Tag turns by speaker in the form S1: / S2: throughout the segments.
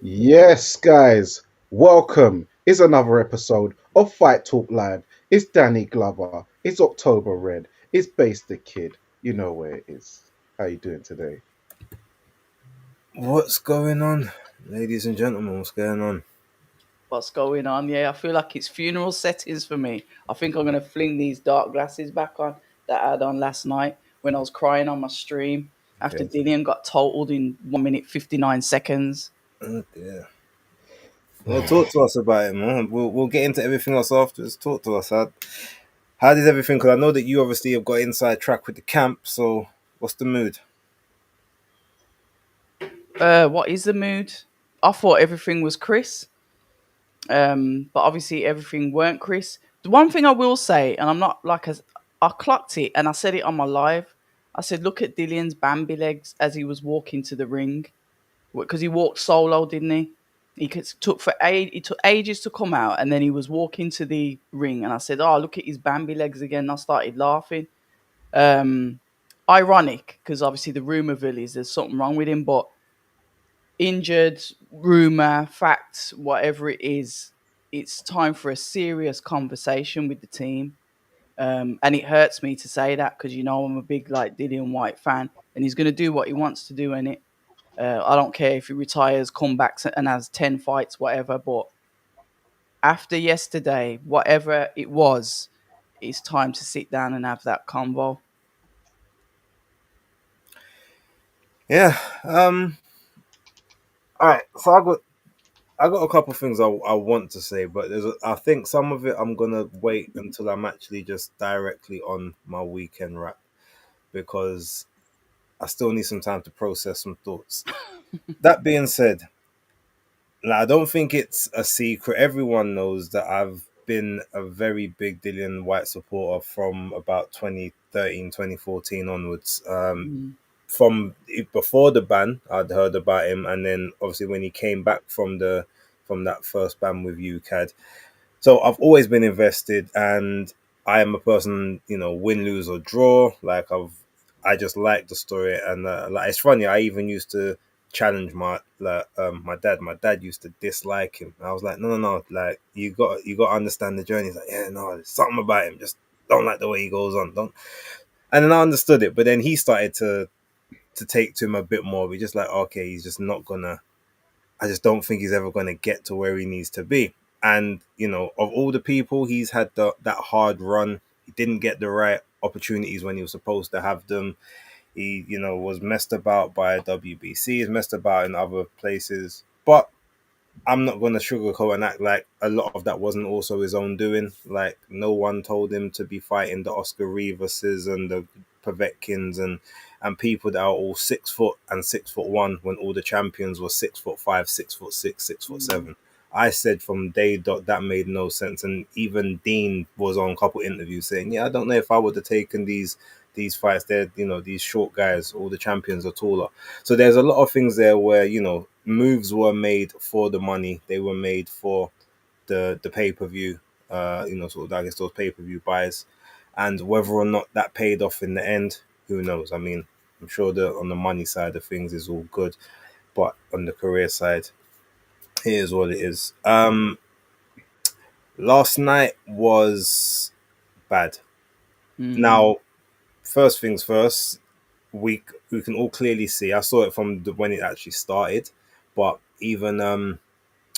S1: Yes, guys, welcome. It's another episode of Fight Talk Live. It's Danny Glover. It's October Red. It's Base the Kid. You know where it is. How you doing today?
S2: What's going on, ladies and gentlemen? What's going on?
S3: What's going on? Yeah, I feel like it's funeral settings for me. I think I'm gonna fling these dark glasses back on that I had on last night when I was crying on my stream after
S2: Okay.
S3: Dillian got totaled in 1 minute 59 seconds.
S2: Oh dear. Well, talk to us about it, man. We'll get into everything else afterwards. Talk to us. How did everything? Because I know that you obviously have got inside track with the camp. So what's the mood?
S3: What is the mood? I thought everything was Chris, but obviously everything weren't Chris. The one thing I will say, and I'm not like as I clocked it, and I said it on my live. I said, look at Dillian's Bambi legs as he was walking to the ring. Because he walked solo, didn't he? He took ages to come out, and then he was walking to the ring, and I said, "Oh, look at his Bambi legs again." And I started laughing. Um, Ironic, because obviously the rumor is there's something wrong with him, but injured, rumor, fact, whatever it is, it's time for a serious conversation with the team. And it hurts me to say that because I'm a big like Dillian White fan, and he's going to do what he wants to do in it. I don't care if he retires, comebacks, and has 10 fights, whatever. But after yesterday, whatever it was, it's time to sit down and have that convo.
S2: Yeah. All right. So I got a couple of things I want to say, but I think some of it I'm gonna wait until I'm actually just directly on my weekend wrap because I still need some time to process some thoughts. That being said, like, I don't think it's a secret. Everyone knows that I've been a very big Dillian White supporter from about 2013, 2014 onwards.
S3: Mm.
S2: From before the ban, I'd heard about him, and then obviously when he came back from that first ban with UCAD. So I've always been invested, and I am a person, win, lose or draw. I just like the story, and like it's funny. I even used to challenge my dad. My dad used to dislike him. I was like, no, no, no. Like you got to understand the journey. He's like, yeah, no, there's something about him. Just don't like the way he goes on. Don't. And then I understood it, but then he started to take to him a bit more. We just like, okay, he's just not gonna. I just don't think he's ever going to get to where he needs to be. And of all the people, he's had that hard run. He didn't get the right opportunities when he was supposed to have them. He, was messed about by WBC. He's messed about in other places. But I'm not going to sugarcoat and act like a lot of that wasn't also his own doing. Like no one told him to be fighting the Oscar Rivases and the Povetkins and people that are all 6 foot and 6'1" when all the champions were 6'5", 6'6", 6'7". I said from day dot that made no sense, and even Dean was on a couple interviews saying, "Yeah, I don't know if I would have taken these fights. They're these short guys, all the champions are taller." So there's a lot of things there where moves were made for the money. They were made for the pay per view. Sort of I guess those pay per view buys, and whether or not that paid off in the end, who knows? I mean, I'm sure that on the money side of things is all good, but on the career side, it is what it is. Last night was bad.
S3: Mm.
S2: Now, first things first, we can all clearly see. I saw it from when it actually started, but even on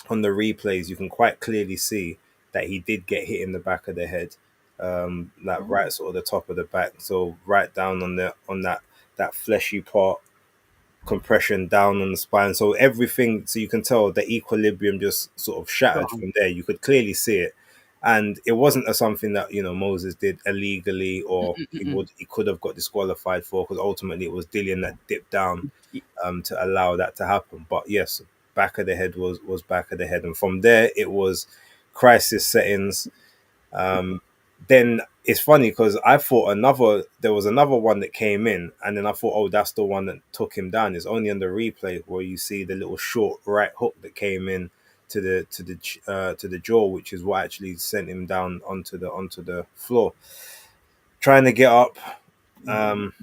S2: the replays, you can quite clearly see that he did get hit in the back of the head, like
S3: Oh.
S2: right sort of the top of the back, so right down on that fleshy part, compression down on the spine. So everything, so you can tell the equilibrium just sort of shattered
S3: Gone.
S2: from there. You could clearly see it, and it wasn't something that Moses did illegally or
S3: Mm-mm-mm.
S2: he could have got disqualified for, because ultimately it was Dillian that dipped down
S3: Y-
S2: to allow that to happen. But yes, back of the head was back of the head, and from there it was crisis settings. Then it's funny because I thought there was another one that came in, and then I thought, oh, that's the one that took him down. It's only on the replay where you see the little short right hook that came in to the jaw, which is what actually sent him down onto the floor. Trying to get up,
S3: mm.
S2: um,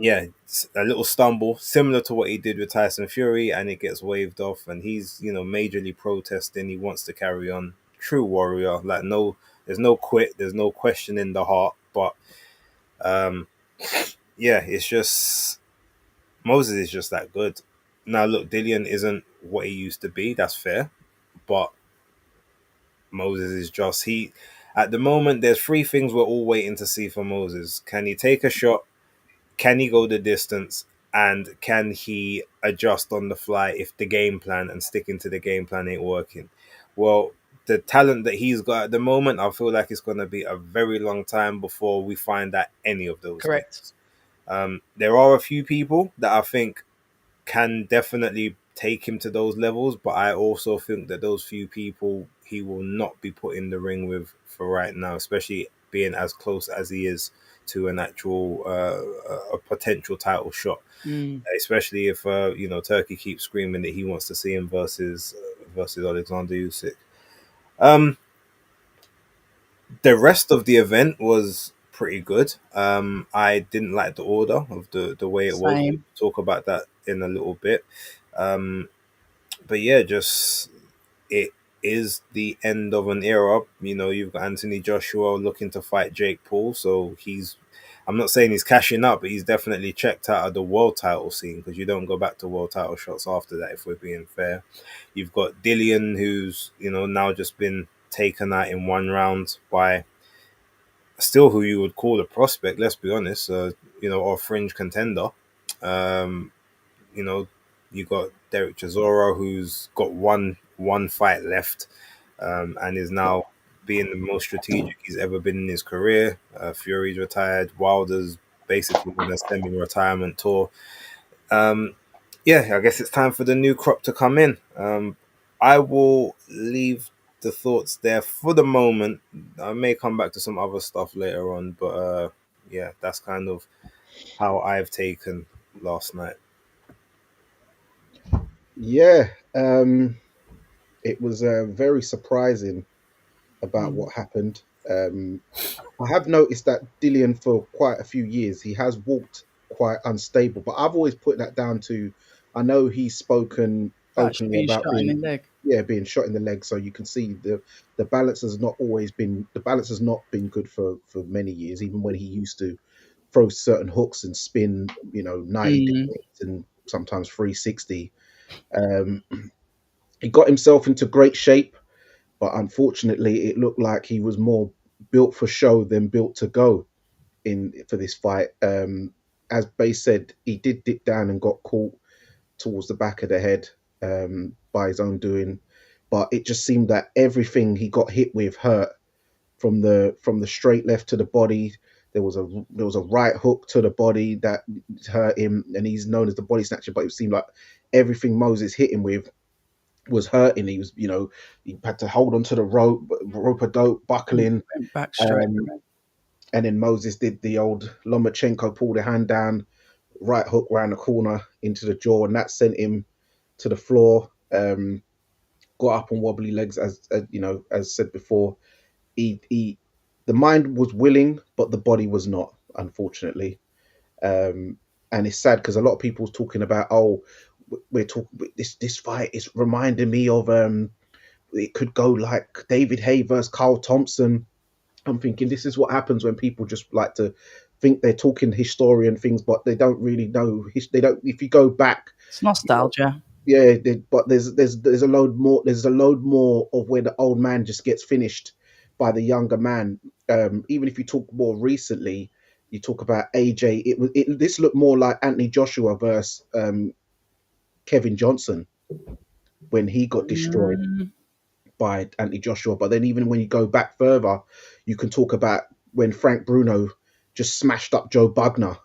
S2: yeah, it's a little stumble similar to what he did with Tyson Fury, and it gets waved off, and he's majorly protesting. He wants to carry on. True warrior, like no, there's no quit, there's no question in the heart. But um, yeah, it's just Moses is just that good. Now look, Dillian isn't what he used to be. That's fair, but Moses is just he. At the moment, there's three things we're all waiting to see for Moses. Can he take a shot? Can he go the distance? And can he adjust on the fly if the game plan and sticking to the game plan ain't working? Well, the talent that he's got at the moment, I feel like it's going to be a very long time before we find out any of those
S3: Correct.
S2: things. There are a few people that I think can definitely take him to those levels, but I also think that those few people he will not be put in the ring with for right now, especially being as close as he is to an actual a potential title shot.
S3: Mm.
S2: Especially if Turkey keeps screaming that he wants to see him versus Alexander Usyk. Um, the rest of the event was pretty good. I didn't like the order of the way it was. We'll
S3: Same.
S2: talk about that in a little bit. Um, but yeah, just it is the end of an era. You've got Anthony Joshua looking to fight Jake Paul, so I'm not saying he's cashing up, but he's definitely checked out of the world title scene because you don't go back to world title shots after that, if we're being fair. You've got Dillian, who's now just been taken out in one round by still who you would call a prospect. Let's be honest, or a fringe contender. Um, you know, you got Derek Chisora, who's got one fight left, and is now being the most strategic he's ever been in his career. Fury's retired. Wilder's basically on a semi-retirement tour. Um, yeah, I guess it's time for the new crop to come in. I will leave the thoughts there for the moment. I may come back to some other stuff later on, but yeah, that's kind of how I've taken last night.
S1: Yeah, it was very surprising about
S3: Mm.
S1: what happened. I have noticed that Dillian for quite a few years he has walked quite unstable, but I've always put that down to I know he's spoken
S3: Actually
S1: openly
S3: being
S1: about
S3: shot in the leg.
S1: being shot in the leg, so you can see the balance has not been good for many years, even when he used to throw certain hooks and spin 90
S3: Mm.
S1: degrees and sometimes 360. Um, he got himself into great shape, but unfortunately, it looked like he was more built for show than built to go in for this fight. As Bay said, he did dip down and got caught towards the back of the head by his own doing, but it just seemed that everything he got hit with hurt from the straight left to the body. There was a right hook to the body that hurt him, and he's known as the body snatcher. But it seemed like everything Moses hit him with was hurting. He was, he had to hold onto the rope a dope, buckling.
S3: Went back straight.
S1: Um, and then Moses did the old Lomachenko, pulled a hand down, right hook round the corner into the jaw, and that sent him to the floor. Got up on wobbly legs, as said before. He the mind was willing, but the body was not, unfortunately. And it's sad because a lot of people was talking about, we're talking this fight is reminding me of it could go like David Haye versus Carl Thompson. I'm thinking this is what happens when people just like to think they're talking historian things, but they don't really know. They don't. If you go back,
S3: It's nostalgia.
S1: yeah, but there's a load more. There's a load more of where the old man just gets finished by the younger man. Even if you talk more recently, you talk about AJ. This looked more like Anthony Joshua versus Kevin Johnson when he got destroyed
S3: Mm.
S1: by Anthony Joshua. But then even when you go back further, you can talk about when Frank Bruno just smashed up Joe Bugner,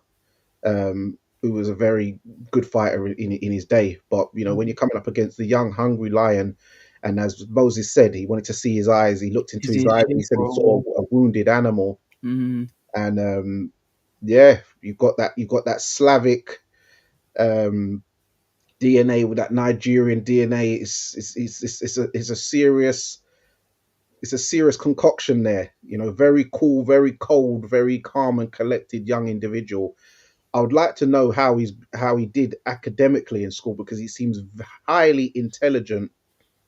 S1: who was a very good fighter in his day. But when you're coming up against the young, hungry lion, and as Moses said, he wanted to see his eyes. He looked into
S3: Is
S1: his
S3: it
S1: eyes and he said he saw a wounded animal.
S3: Mm.
S1: And yeah, you've got that Slavic um, DNA with that Nigerian DNA. It's a serious concoction there. Very cool, very cold, very calm and collected young individual. I would like to know how he did academically in school because he seems highly intelligent.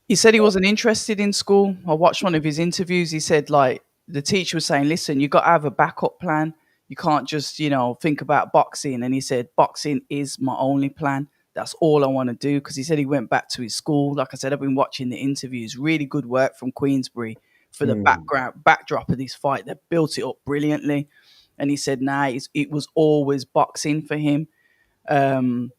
S3: He said he wasn't interested in school. I watched one of his interviews. He said, like, the teacher was saying, listen, you got to have a backup plan. You can't just, think about boxing. And he said, boxing is my only plan. That's all I want to do. Because he said he went back to his school. Like I said, I've been watching the interviews. Really good work from Queensbury for the
S1: Mm,
S3: backdrop of this fight. They built it up brilliantly. And he said, nah, it was always boxing for him. Um,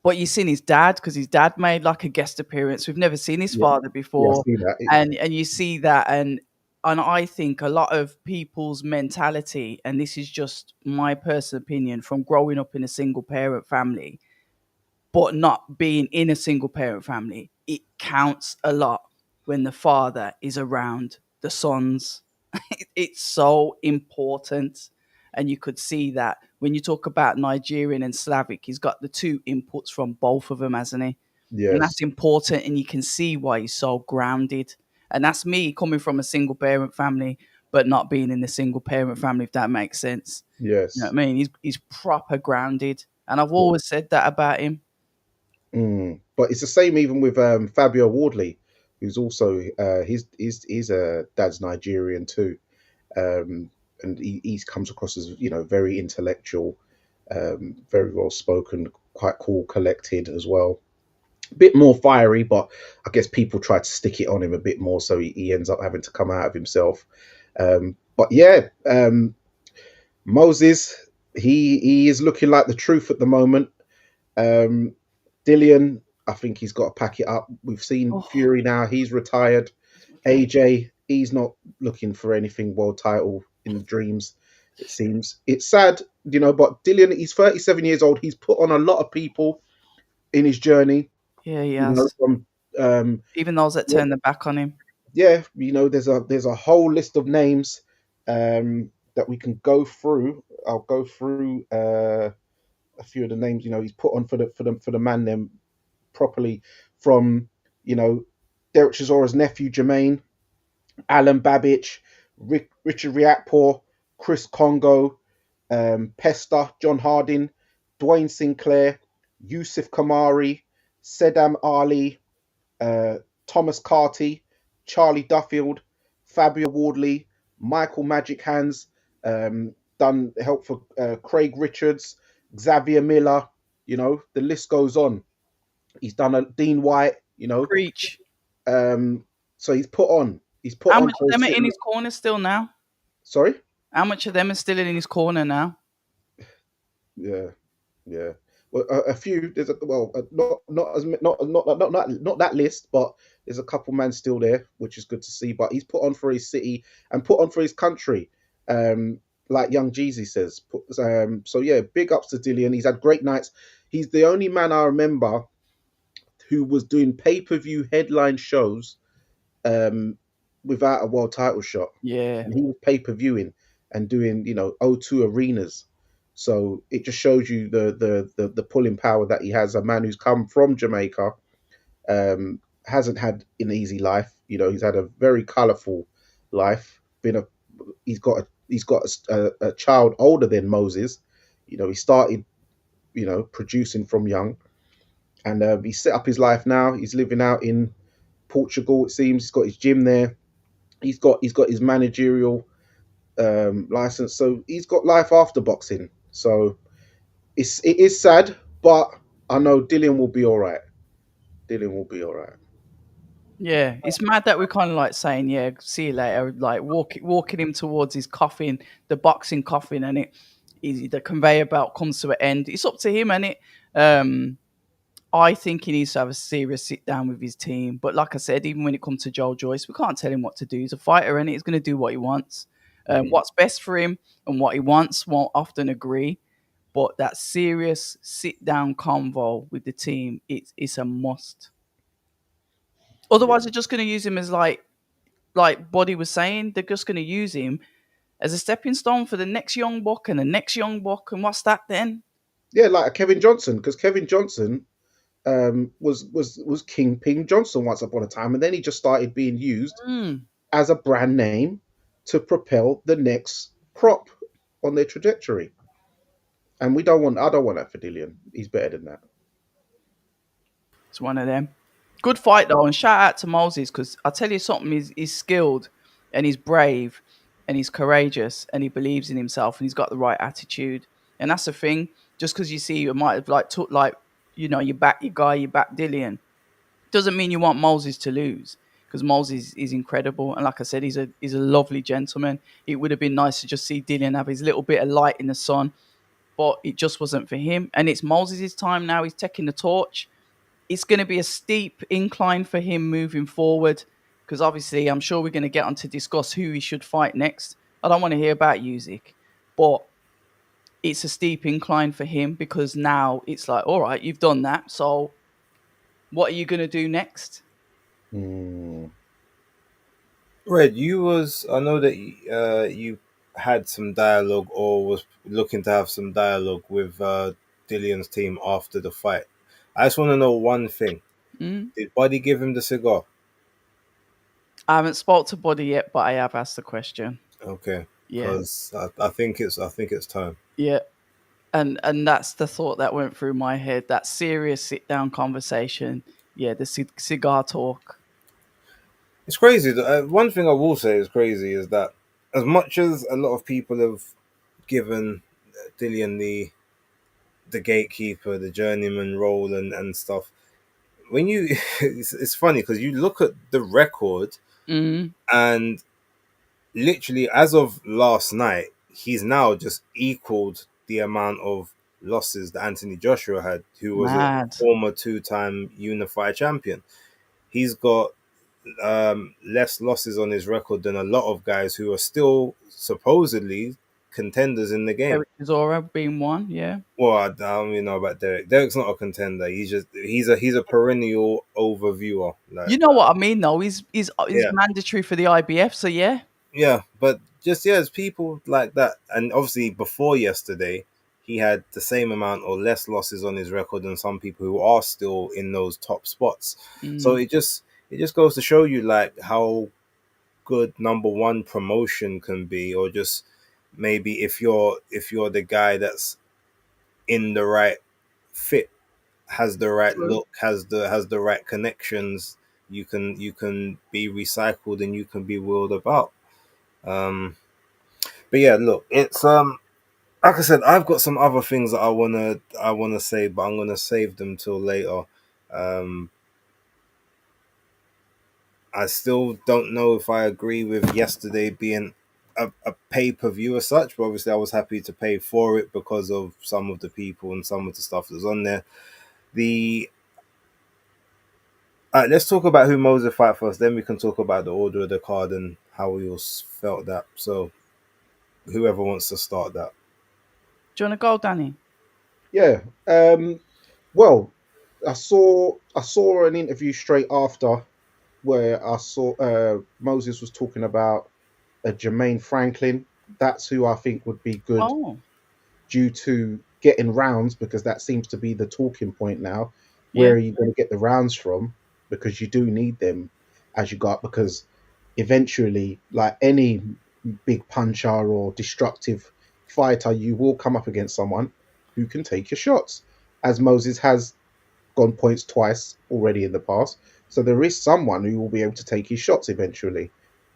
S3: but you've seen his dad because his dad made like a guest appearance. We've never seen his
S1: yeah,
S3: father
S1: yeah, I
S3: before,
S1: see that.
S3: and you see that, and I think a lot of people's mentality, and this is just my personal opinion from growing up in a single parent family, but not being in a single parent family, it counts a lot when the father is around the sons. It's so important. And you could see that when you talk about Nigerian and Slavic, he's got the two inputs from both of them, hasn't he? And
S1: Yes,
S3: that's important. And you can see why he's so grounded. And that's me coming from a single parent family, but not being in a single parent family, if that makes sense. You know
S1: yes.
S3: what I mean? He's proper grounded. And I've always said that about him.
S1: But it's the same even with Fabio Wardley, who's also his dad's Nigerian too, and he comes across as very intellectual, very well spoken, quite cool, collected as well. A bit more fiery, but I guess people try to stick it on him a bit more, so he ends up having to come out of himself. But yeah, Moses, he is looking like the truth at the moment. Um, Dillian, I think he's got to pack it up. We've seen
S3: Oh,
S1: Fury now; he's retired.
S3: he's my guy.
S1: AJ, he's not looking for anything world title in dreams. It seems it's sad, But Dillian, he's 37 years old. He's put on a lot of people in his journey.
S3: Yeah, he has.
S1: From
S3: Even those that
S1: yeah,
S3: turn their back on him.
S1: yeah, there's a whole list of names that we can go through. I'll go through a few of the names. He's put on for the man them properly from you know Derek Chisora's nephew Jermaine, Alan Babich, Richard Riakporhe, Chris Congo, Pesta, John Harding, Dwayne Sinclair, Yusuf Kamari, Sedam Ali, uh, Thomas Carty, Charlie Duffield, Fabio Wardley, Michael Magic Hands, done help for Craig Richards, Xavier Miller. The list goes on. He's done a Dean White.
S3: Preach.
S1: So he's put
S3: How
S1: on
S3: much of
S1: for a
S3: them are in
S1: city.
S3: his corner still now?
S1: Sorry.
S3: How much of them are still in his corner now?
S1: Yeah, yeah. Well, a few. There's not as not that list, but there's a couple man still there, which is good to see. But he's put on for his city and put on for his country, like Young Jeezy says. So yeah, big ups to Dillian. He's had great nights. He's the only man I remember who was doing pay-per-view headline shows um, without a world title shot,
S3: Yeah.
S1: and he was pay-per-viewing and doing O2 arenas. So it just shows you the pulling power that he has. A man who's come from Jamaica, hasn't had an easy life. He's had a very colourful life. He's got a child older than Moses. He started producing from young, and he set up his life now. He's living out in Portugal. It seems he's got his gym there. He's got his managerial license, so he's got life after boxing. So it is sad, but I know Dillian will be all right. Dillian will be all right.
S3: Yeah, it's mad that we're kind of like saying, "Yeah, see you later," like walking him towards his coffin, the boxing coffin, and the conveyor belt comes to an end. It's up to him, and I think he needs to have a serious sit down with his team. But like I said, even when it comes to Joel Joyce, we can't tell him what to do. He's a fighter, and he's going to do what he wants.
S1: Mm.
S3: What's best for him and what he wants won't often agree. But that serious sit down convo with the team, it's a must.
S1: Yeah,
S3: Otherwise, they're just going to use him as like Body was saying, they're just going to use him as a stepping stone for the next young buck and the next young buck. And what's that then?
S1: yeah, like a Kevin Johnson, because Kevin Johnson was Kingpin Johnson once upon a time, and then he just started being used
S3: Mm,
S1: as a brand name to propel the next prop on their trajectory. And we don't want. I don't want that for Dillian. He's better than that.
S3: It's one of them. Good fight though, and shout out to Moses because I tell you something, he's skilled and he's brave and he's courageous and he believes in himself and he's got the right attitude. And that's the thing. Just because you see you might have like took like you back your guy, you back Dillian, doesn't mean you want Moses to lose because Moses is incredible. And like I said, he's a lovely gentleman. It would have been nice to just see Dillian have his little bit of light in the sun, but it just wasn't for him. And it's Moses' time now. He's taking the torch. It's going to be a steep incline for him moving forward because obviously I'm sure we're going to get on to discuss who he should fight next. I don't want to hear about Usyk, but it's a steep incline for him because now it's like, all right, you've done that. So what are you going to do next?
S1: Mm.
S2: Red, I know that you had some dialogue or was looking to have some dialogue with Dillian's team after the fight. I just want to know one thing.
S3: Mm?
S2: Did Buddy give him the cigar?
S3: I haven't spoke to Buddy yet, but I have asked the question.
S2: Okay,
S3: Yeah,
S2: because I think it's time.
S3: yeah. And that's the thought that went through my head. That serious sit down conversation. Yeah, the cigar talk.
S2: It's crazy. One thing I will say is crazy is that as much as a lot of people have given Dillian the gatekeeper, the journeyman role and stuff, when you it's funny because you look at the record
S3: Mm,
S2: and literally as of last night, he's now just equaled the amount of losses that Anthony Joshua had, who was a
S3: mad.
S2: former two-time unified champion. He's got less losses on his record than a lot of guys who are still supposedly contenders in the game.
S3: Eric Zora being one, yeah.
S2: Well, I don't even know about Derek. Derek's not a contender. He's a perennial overviewer. Like,
S3: You know what I mean, though. He's
S2: yeah,
S3: mandatory for the IBF, so yeah.
S2: yeah, but just it's people like that. And obviously, before yesterday, he had the same amount or less losses on his record than some people who are still in those top spots. So
S3: Mm,
S2: it just goes to show you like how good number one promotion can be, or just maybe if you're the guy that's in the right fit, has the right
S3: true.
S2: look, has the right connections, you can be recycled and you can be wheeled about. um but yeah, look, it's like I said, I've got some other things that I wanna say, but I'm gonna save them till later. um I still don't know if I agree with yesterday being a pay-per-view as such, but obviously I was happy to pay for it because of some of the people and some of the stuff that's on there. The let's talk about who Moses fight first, then we can talk about the order of the card and how we all felt that. So whoever wants to start that.
S3: Do you want to go, Danny?
S1: Yeah. Well, I saw an interview straight after where I saw Moses was talking about Jermaine Franklin. That's who I think would be good
S3: Oh,
S1: due to getting rounds because that seems to be the talking point now.
S3: yeah.
S1: Where are you going to get the rounds from? Because you do need them as you got because eventually, like any big puncher or destructive fighter, you will come up against someone who can take your shots, as Moses has gone points twice already in the past. So there is someone who will be able to take his shots eventually.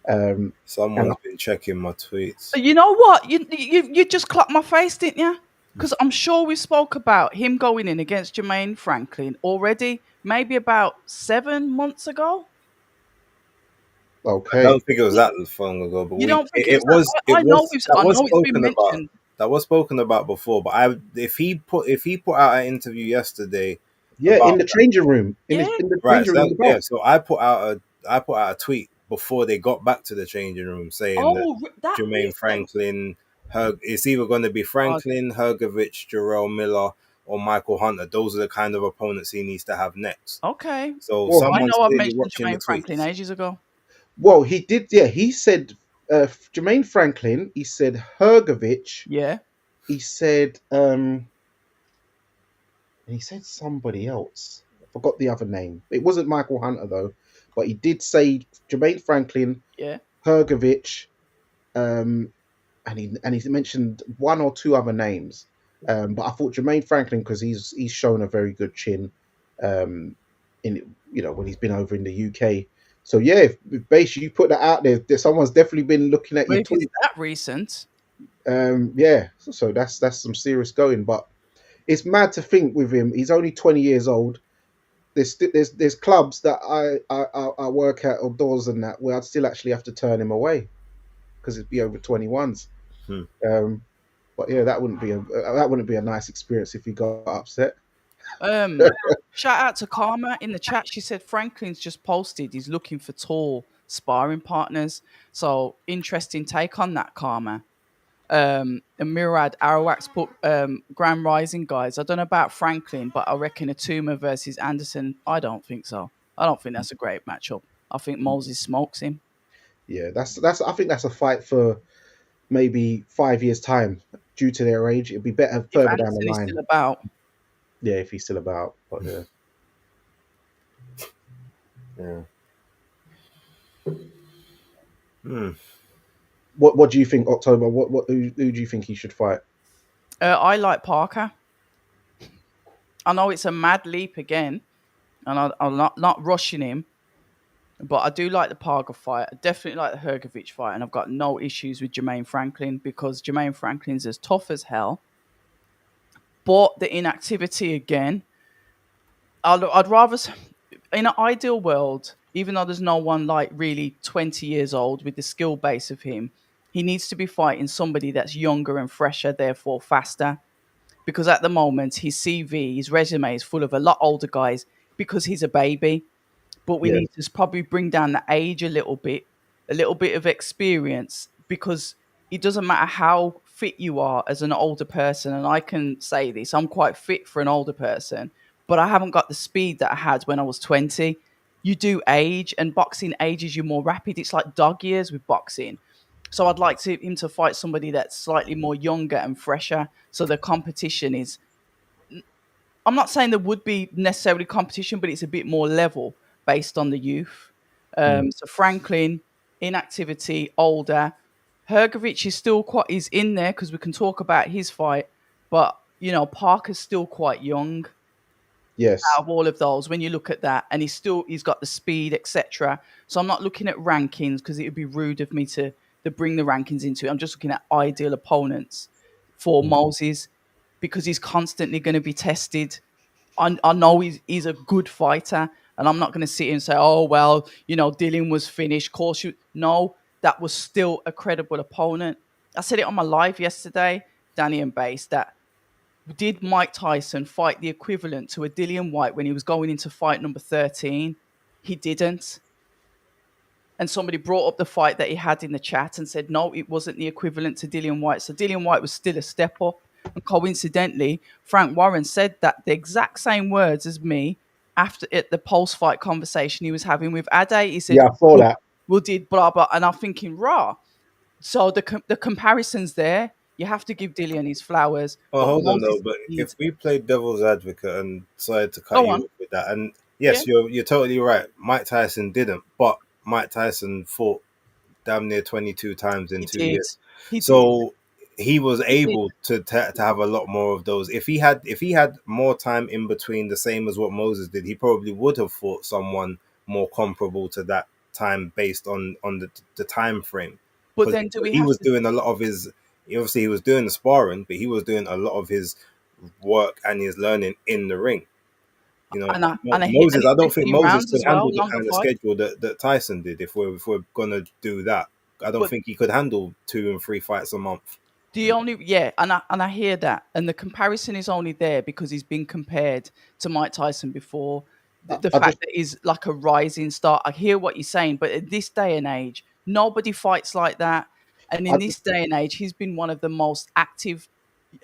S1: Um, and
S2: Someone's been checking my tweets.
S3: You know what? You just clocked my face, didn't you? Because I'm sure we spoke about him going in against Jermaine Franklin already, maybe about 7 months ago.
S2: I
S1: okay,
S2: don't think it was that long ago, but
S3: You
S2: we
S3: don't think
S2: it
S3: it's that?
S2: was it
S3: I know
S2: was that
S3: I
S2: was
S3: know it's been
S2: spoken about.
S3: mentioned.
S2: That was spoken about before. But if he put out an interview yesterday
S1: yeah, in
S2: about
S1: the changing room,
S3: Yeah.
S1: in the
S2: right,
S1: changing
S2: so
S1: room
S2: that, yeah,
S1: about.
S2: so I put out a tweet before they got back to the changing room saying that
S3: Oh, that
S2: Jermaine
S3: recent.
S2: Franklin, it's either going to be
S3: God.
S2: Franklin, Hergovich, Jarrell Miller, or Michael Hunter. Those are the kind of opponents he needs to have next.
S3: Okay.
S2: So
S1: Well,
S3: I
S2: someone's
S3: know I've
S2: clearly
S3: mentioned
S2: watching the
S3: Jermaine Franklin
S2: tweets.
S3: ages ago.
S1: well, he did. Yeah, he said Jermaine Franklin. He said Hergovich.
S3: Yeah.
S1: He said he said somebody else. I forgot the other name. It wasn't Michael Hunter though, but he did say Jermaine Franklin,
S3: Yeah.
S1: Hergovich, um, and he mentioned one or two other names. But I thought Jermaine Franklin, because he's shown a very good chin, um, in when he's been over in the UK. So yeah, if basically you put that out there, someone's definitely been looking at
S3: But
S1: your
S3: if it's
S1: tweet.
S3: that recent,
S1: Yeah, so that's some serious going. But it's mad to think with him. He's only 20 years old. There's clubs that I work at outdoors and that where I'd still actually have to turn him away because it'd be over 21s.
S2: Hmm.
S1: But yeah, that wouldn't be a nice experience if he got upset.
S3: um, shout out to Karma in the chat. She said Franklin's just posted he's looking for tall sparring partners. So interesting take on that, Karma. And Murad Arawak's put Grand Rising guys. I don't know about Franklin, but I reckon Atuma versus Anderson. I don't think so. I don't think that's a great matchup. I think Moses smokes him.
S1: Yeah, that's. I think that's a fight for maybe 5 years time. Due to their age, it'd be better
S3: If
S1: further down the
S3: Anderson is
S1: line.
S3: still about,
S1: Yeah, if he's still about. But yeah,
S2: Yeah. Hmm.
S1: what do you think, October? Who do you think he should fight?
S3: I like Parker. I know it's a mad leap again, and I'm not rushing him, but I do like the Parker fight. I definitely like the Hergovich fight, and I've got no issues with Jermaine Franklin because Jermaine Franklin's as tough as hell. But the inactivity again, I'd rather, in an ideal world, even though there's no one like really 20 years old with the skill base of him, he needs to be fighting somebody that's younger and fresher, therefore faster. Because at the moment, his CV, his resume is full of a lot older guys because he's a baby. But we
S1: Yeah,
S3: need to probably bring down the age a little bit of experience, because it doesn't matter how fit you are as an older person. And I can say this, I'm quite fit for an older person, but I haven't got the speed that I had when I was 20. You do age, and boxing ages you more rapid. It's like dog years with boxing. So I'd like him to fight somebody that's slightly more younger and fresher. So the competition is, I'm not saying there would be necessarily competition, but it's a bit more level based on the youth.
S1: mm,
S3: So Franklin, inactivity, older. Hergovich is still quite, is in there because we can talk about his fight, but Parker's still quite young
S1: yes,
S3: out of all of those when you look at that, and he's got the speed, etc. So I'm not looking at rankings because it would be rude of me to bring the rankings into it. I'm just looking at ideal opponents for
S1: mm,
S3: Moses, because he's constantly going to be tested. I know he's a good fighter, and I'm not going to sit here and say, oh well, Dylan was finished. Course you no, that was still a credible opponent. I said it on my live yesterday, Danny and Base, that did Mike Tyson fight the equivalent to a Dillian White when he was going into fight number 13? He didn't. And somebody brought up the fight that he had in the chat and said, no, it wasn't the equivalent to Dillian White. So Dillian White was still a step up. And coincidentally, Frank Warren said that the exact same words as me after at the post-fight conversation he was having with Ade. He said,
S1: yeah, I saw that.
S3: we did blah, blah. And I'm thinking, raw. So the comparison's there. You have to give Dillian his flowers.
S2: Oh,
S3: But
S2: hold on
S3: Moses
S2: though. But if
S3: needs...
S2: we played devil's advocate and decided to cut
S3: Go
S2: you
S3: on.
S2: off with that, and
S3: Yeah,
S2: yes, you're totally right. Mike Tyson didn't, but Mike Tyson fought damn near 22 times in
S3: he
S2: 2 years.
S3: did. He did.
S2: So he was
S3: He did.
S2: able to have a lot more of those. If he had more time in between, the same as what Moses did, he probably would have fought someone more comparable to that time based on the time frame.
S3: But
S2: Because
S3: then do we
S2: he
S3: have
S2: was
S3: to...
S2: doing a lot of his, obviously he was doing the sparring, but he was doing a lot of his work and his learning in the ring.
S3: And
S2: Moses, I don't think
S3: 15
S2: Moses
S3: rounds
S2: could
S3: as well,
S2: handle the
S3: longer
S2: kind of
S3: fight.
S2: schedule that Tyson did. If we're gonna do that, I don't
S3: But
S2: think he could handle 2 and 3 fights a month.
S3: and I hear that, and the comparison is only there because he's been compared to Mike Tyson before. The
S1: I just
S3: fact that he's like a rising star, I hear what you're saying, but at this day and age, nobody fights like that. And
S1: I
S3: in this day and age, he's been one of the most active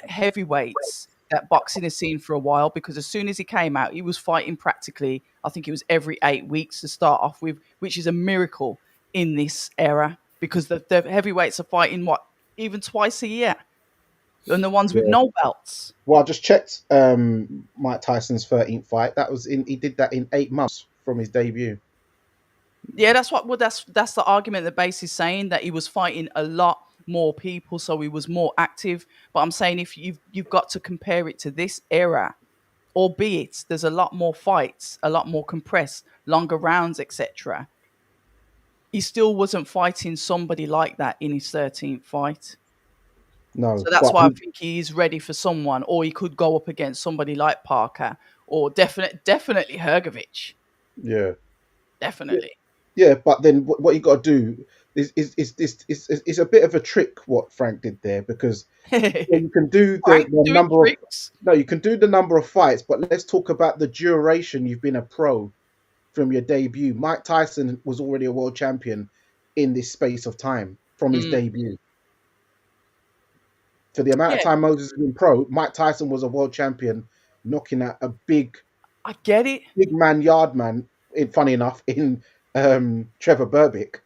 S3: heavyweights that boxing has seen for a while, because as soon as he came out, he was fighting practically, I think it was every 8 weeks to start off with, which is a miracle in this era, because the heavyweights are fighting even twice a year, and the ones with
S1: yeah.
S3: no belts.
S1: Well, I just checked Mike Tyson's 13th fight. That was in. He did that in 8 months from his debut.
S3: Yeah, that's the argument that Base is saying, that he was fighting a lot more people, so he was more active. But I'm saying if you've got to compare it to this era, albeit there's a lot more fights, a lot more compressed, longer rounds, etc. He still wasn't fighting somebody like that in his 13th fight.
S1: No,
S3: So that's
S1: but
S3: why I think he is ready for someone, or he could go up against somebody like Parker, or definitely Hergovich.
S1: yeah.
S3: Definitely.
S1: Yeah, but then what you got to do is a bit of a trick what Frank did there, because you can do
S3: Frank
S1: the
S3: doing
S1: number of
S3: tricks.
S1: no, you can do the number of fights, but let's talk about the duration you've been a pro from your debut. Mike Tyson was already a world champion in this space of time from his
S3: Mm.
S1: debut. For the amount of
S3: Yeah,
S1: time Moses has been pro, Mike Tyson was a world champion, knocking out a
S3: I get it.
S1: big man, yard man. Funny enough, in Trevor Berbick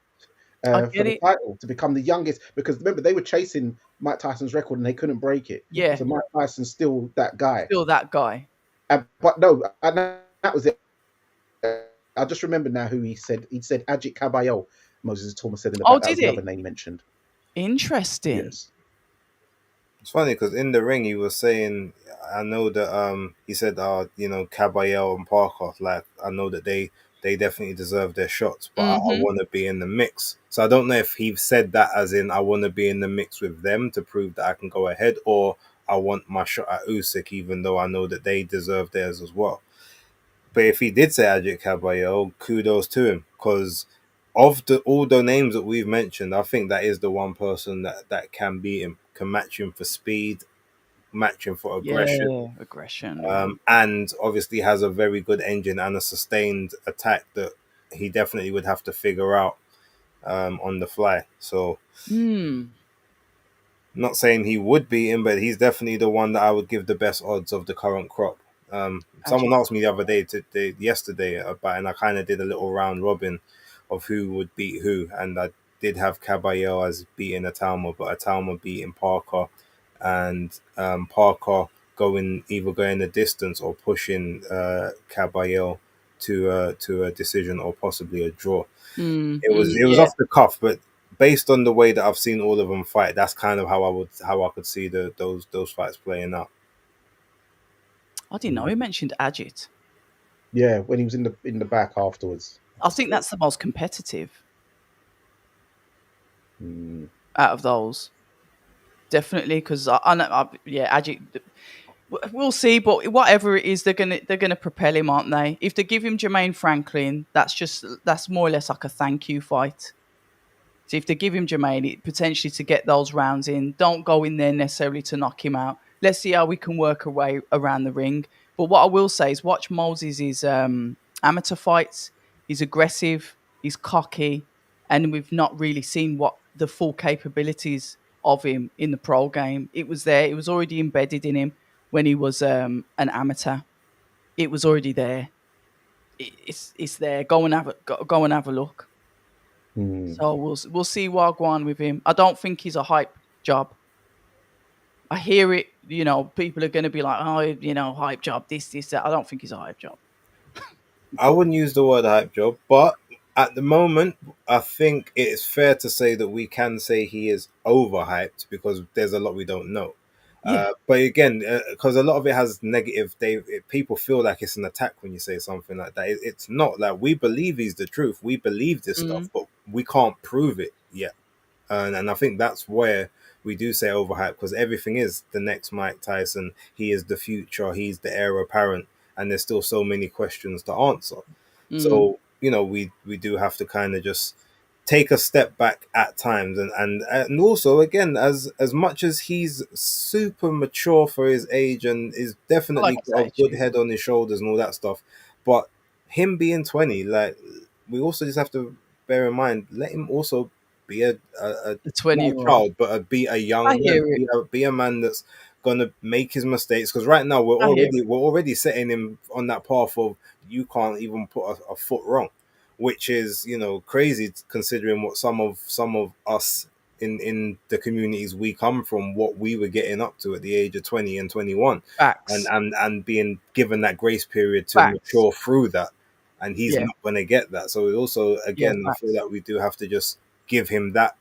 S3: I
S1: for
S3: get
S1: the
S3: it.
S1: title to become the youngest. Because remember, they were chasing Mike Tyson's record and they couldn't break it.
S3: Yeah,
S1: So Mike Tyson's still that guy.
S3: still that guy.
S1: But no, and that was it. I just remember now who he said. He said Ajit Caballo. Moses Thomas said in the
S3: Oh,
S1: back. That
S3: did
S1: was the other
S3: he?
S1: name mentioned.
S3: Interesting.
S1: Yes.
S2: It's funny because in the ring he was saying, I know that he said, Caballero and Parker, like I know that they definitely deserve their shots, but I
S3: Mm-hmm.
S2: want to be in the mix. So I don't know if he said that as in I want to be in the mix with them to prove that I can go ahead, or I want my shot at Usyk, even though I know that they deserve theirs as well. But if he did say Ajit Caballero, kudos to him, because of all the names that we've mentioned, I think that is the one person that can beat him, can match him for speed, match him for aggression,
S3: Yeah, aggression. Yeah.
S2: and obviously has a very good engine and a sustained attack that he definitely would have to figure out on the fly. So,
S3: Hmm.
S2: not saying he would beat him, but he's definitely the one that I would give the best odds of the current crop. Someone
S3: Ajit.
S2: asked me the other day, yesterday, about, and I kind of did a little round robin of who would beat who, and I did have Caballero as beating Atalma, but Atalma beating Parker, and Parker going the distance or pushing Caballero to a decision or possibly a draw. It was
S3: Yeah.
S2: off the cuff, but based on the way that I've seen all of them fight, that's kind of how I could see those fights playing out.
S3: I didn't know he mentioned Ajit.
S1: Yeah, when he was in the back afterwards.
S3: I think that's the most competitive
S1: Mm.
S3: out of those. Definitely, because I know, yeah, Ajit. We'll see, but whatever it is, they're gonna propel him, aren't they? If they give him Jermaine Franklin, that's more or less like a thank you fight. So if they give him Jermaine, it potentially to get those rounds in. Don't go in there necessarily to knock him out. Let's see how we can work our way around the ring. But what I will say is watch Moses' amateur fights. He's aggressive, he's cocky, and we've not really seen what the full capabilities of him in the pro game. It was there. It was already embedded in him when he was an amateur. It was already there. It's there. Go and have a look.
S1: Mm.
S3: So we'll see what go on with him. I don't think he's a hype job. I hear it, people are going to be like, oh, hype job, this, that. I don't think he's a hype job.
S2: I wouldn't use the word hype job, but at the moment, I think it is fair to say that we can say he is overhyped because there's a lot we don't know.
S3: Yeah.
S2: But again, because a lot of it has negative, people feel like it's an attack when you say something like that. It's not. Like, we believe he's the truth. We believe this
S3: Mm.
S2: stuff, but we can't prove it yet. And I think that's where we do say overhyped, because everything is the next Mike Tyson. He is the future. He's the heir apparent, and there's still so many questions to answer.
S3: Mm.
S2: So we do have to kind of just take a step back at times, and also, again, as much as he's super mature for his age and is
S3: I like
S2: definitely
S3: his
S2: got a good
S3: attitude.
S2: head on his shoulders and all that stuff, but him being 20, like, we also just have to bear in mind, let him also be a
S3: The
S2: not a
S3: 20-year-old.
S2: child, but be a
S3: I
S2: young man,
S3: hear it.
S2: be a man that's gonna make his mistakes. Because right now
S3: I hear it.
S2: we're already setting him on that path of you can't even put a foot wrong, which is, crazy, considering what some of us in the communities we come from, what we were getting up to at the age of 20 and 21, and
S3: Facts.
S2: and being given that grace period to
S3: Facts.
S2: mature through that, and he's
S3: Yeah.
S2: not going to get that. So we also,
S3: Yeah,
S2: again, I feel
S3: facts.
S2: that we do have to just give him that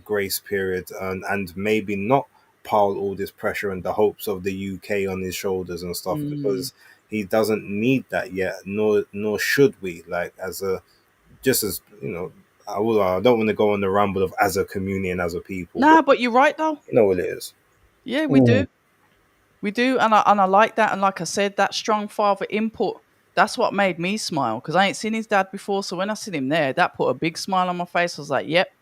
S2: grace period and maybe not pile all this pressure and the hopes of the UK on his shoulders and stuff, because he doesn't need that yet, nor should we. Like as a just as you know, I don't want to go on the ramble of as a community and as a people, but
S3: Nah, but you're right though.
S2: you know what it is.
S3: Yeah, we do.
S1: Mm.
S3: We do, and I like that. And like I said, that strong father input, that's what made me smile, because I ain't seen his dad before. So when I seen him there, that put a big smile on my face. I was like, yep.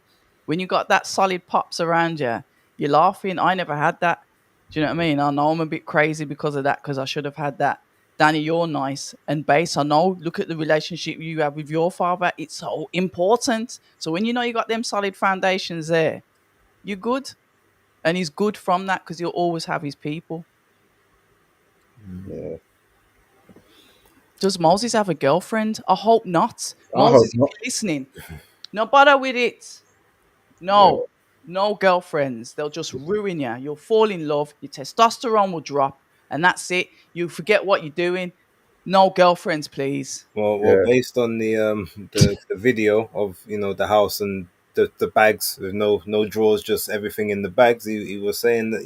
S3: When you got that solid pops around you, you're laughing. I never had that. Do you know what I mean? I know I'm a bit crazy because of that, because I should have had that. Danny, you're nice. And Base, I know, look at the relationship you have with your father. It's so important. So when you know you got them solid foundations there, you're good. And he's good from that, because he'll always have his people.
S1: Yeah.
S3: Does Moses have a girlfriend? I hope not.
S1: I hope
S3: Moses, if
S1: not.
S3: you're listening, no bother with it.
S1: Yeah.
S3: No girlfriends. They'll just ruin you. You'll fall in love. Your testosterone will drop, and that's it. You forget what you're doing. No girlfriends, please.
S2: Well,
S1: Yeah.
S2: based on the video of the house and the bags with no drawers, just everything in the bags, he was saying that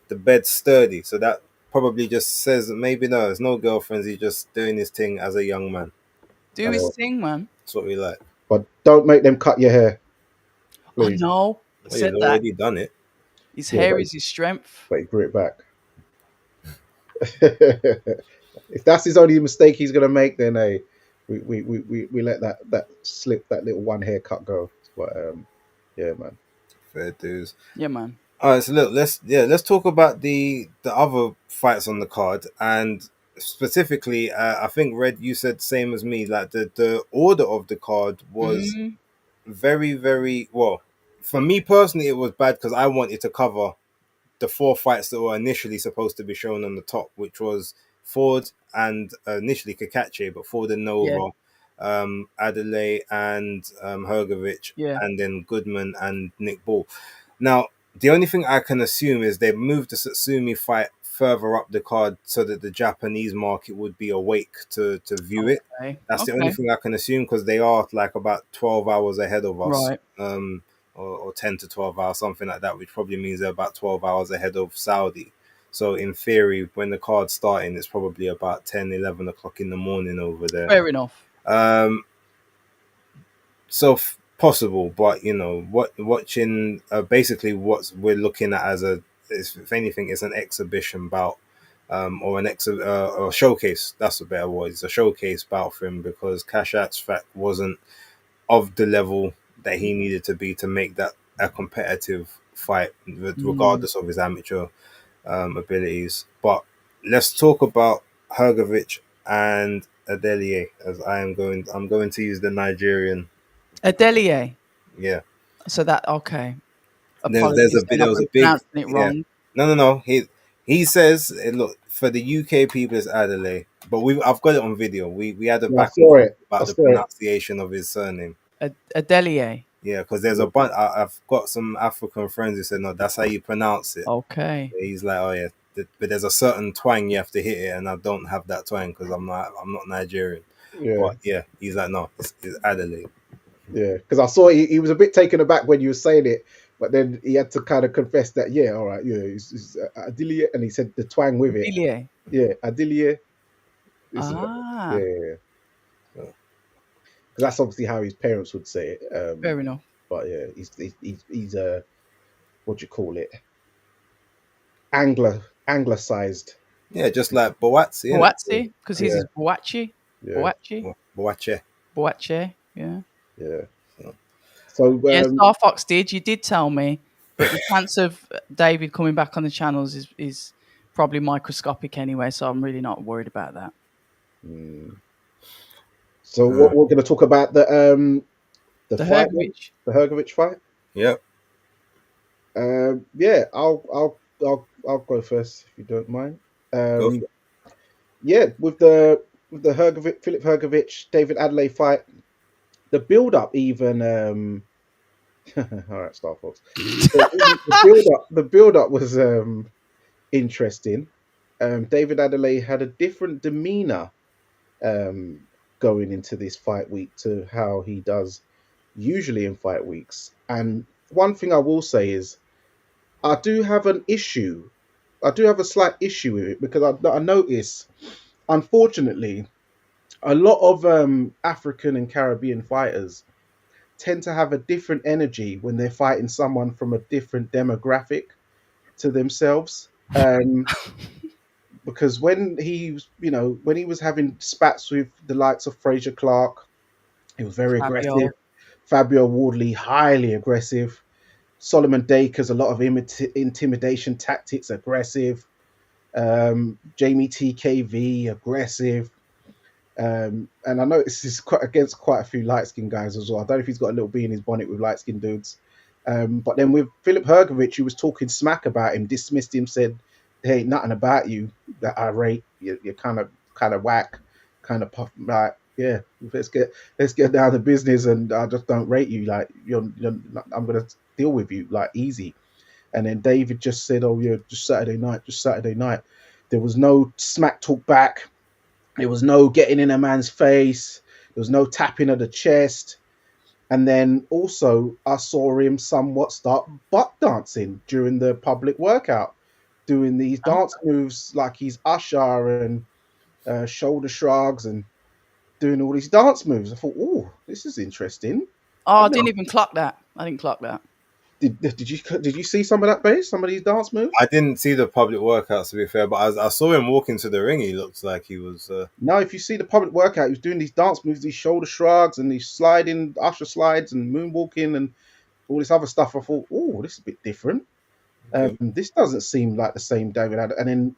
S2: the bed's sturdy, so that probably just says that maybe no, there's no girlfriends. He's just doing his thing as a young man.
S3: Do
S2: That's,
S3: his
S1: Yeah.
S3: thing, man.
S2: that's what we like.
S1: But don't make them cut your hair,
S3: I
S1: please.
S3: know. I
S2: Well, he's
S3: said that.
S2: already done it.
S3: His
S1: Yeah,
S3: hair is his strength.
S1: but he grew it back. If that's his only mistake he's gonna make, then hey, we let that slip, that little one haircut go. But yeah, man.
S2: Fair dues.
S3: Yeah, man.
S2: All right, so look, let's talk about the other fights on the card, and specifically, I think Red, you said same as me. Like the order of the card was
S3: Mm,
S2: very, very well. For me personally, it was bad because I wanted to cover the four fights that were initially supposed to be shown on the top, which was Ford and initially Kakache, but Ford and
S3: yeah,
S2: Nova, Adelaide and Hergovich,
S3: yeah.
S2: and then Goodman and Nick Ball. Now, the only thing I can assume is they moved the Satsumi fight further up the card so that the Japanese market would be awake to view it.
S3: Okay.
S2: That's the only
S3: Okay.
S2: thing I can assume, because they are like about 12 hours ahead of us.
S3: Right.
S2: Or 10 to 12 hours, something like that, which probably means they're about 12 hours ahead of Saudi. So in theory, when the card's starting, it's probably about 10, 11 o'clock in the morning over there.
S3: Fair enough.
S2: So possible, but watching basically what we're looking at as if anything, is an exhibition bout, or or a showcase. That's a better word. It's a showcase bout for him, because Kashat's fact wasn't of the level that he needed to be to make that a competitive fight, regardless of his amateur abilities. But let's talk about Hergovich and Adelier, as I'm going to use the Nigerian.
S3: Adelier.
S2: Yeah,
S3: So that okay.
S2: there's
S3: Apologies,
S2: a bit.
S3: I'm
S2: There
S3: not
S2: was a big.
S3: pronouncing it
S2: Yeah,
S3: wrong.
S2: no. He says, look, for the UK people it's Adelaide, but I've got it on video. We had a
S1: Yeah, I
S2: back and
S1: saw
S2: forth
S1: it. I
S2: about the
S1: saw it.
S2: pronunciation of his surname.
S3: Adelier.
S2: Yeah, because there's a bunch. I've got some African friends who said no, that's how you pronounce it.
S3: Okay.
S2: He's like, oh yeah, but there's a certain twang you have to hit it, and I don't have that twang because I'm not Nigerian.
S1: Yeah,
S2: But yeah, he's like, no, it's Adelaide.
S1: yeah. Because I saw he was a bit taken aback when you were saying it, but then he had to kind of confess that, yeah, all right, yeah, it's Adilia, and he said the twang with it.
S3: Adelier.
S1: Yeah, Adilia.
S3: Ah,
S1: Yeah, yeah. Because that's obviously how his parents would say it.
S3: fair enough.
S1: But yeah, he's a, what do you call it? Anglicized.
S2: Yeah, just like Boatsi, innit?
S3: Boatsi, because his
S1: Yeah.
S3: is Boachi.
S1: Yeah,
S3: Boachi.
S2: Boache.
S3: Boache. Yeah.
S1: yeah. So
S3: Yes, Star Fox did. You did tell me, but the chance of David coming back on the channels is probably microscopic anyway. So I'm really not worried about that.
S1: so what we're going to talk about the fight,
S3: Hergovich.
S1: the Hergovich fight.
S2: Yep.
S1: Yeah, I'll go first if you don't mind.
S2: Go for it.
S1: Yeah, with the Hergovich, Philip Hergovich, David Adelaide fight, the build up even. All right, Star Fox. The build up was interesting. David Adelaide had a different demeanor going into this fight week to how he does usually in fight weeks. And one thing I will say is I do have an issue. I do have a slight issue with it because I notice, unfortunately, a lot of African and Caribbean fighters tend to have a different energy when they're fighting someone from a different demographic to themselves. Because when he was, when he was having spats with the likes of Fraser Clark, he was very aggressive.
S3: Fabio.
S1: Fabio Wardley, highly aggressive. Solomon Dacres, a lot of intimidation tactics, aggressive. Jamie TKV, aggressive. And I know this is quite against quite a few light skinned guys as well. I don't know if he's got a little bee in his bonnet with light skinned dudes. But then with Philip Hergovich, who was talking smack about him, dismissed him, said, "There ain't nothing about you that I rate. You're kind of whack, kind of puff. Like, yeah, let's get down to business, and I just don't rate you. Like, I'm gonna deal with you like easy." And then David just said, "Oh yeah, just Saturday night, just Saturday night." There was no smack talk back. There was no getting in a man's face. There was no tapping of the chest. And then also, I saw him somewhat start butt dancing during the public workout, doing these dance moves like he's Usher and shoulder shrugs and doing all these dance moves. I thought, oh, this is interesting.
S3: Oh,
S1: I've
S3: I
S1: never,
S3: didn't even clock that. I didn't clock that.
S1: did you see some of that base? Some of these dance moves?
S2: I didn't see the public workouts to be fair, but I saw him walk into the ring. He looked like he was.
S1: No, if you see the public workout, he was doing these dance moves, these shoulder shrugs and these sliding Usher slides and moonwalking and all this other stuff. I thought, oh, this is a bit different. This doesn't seem like the same David Adams. And then,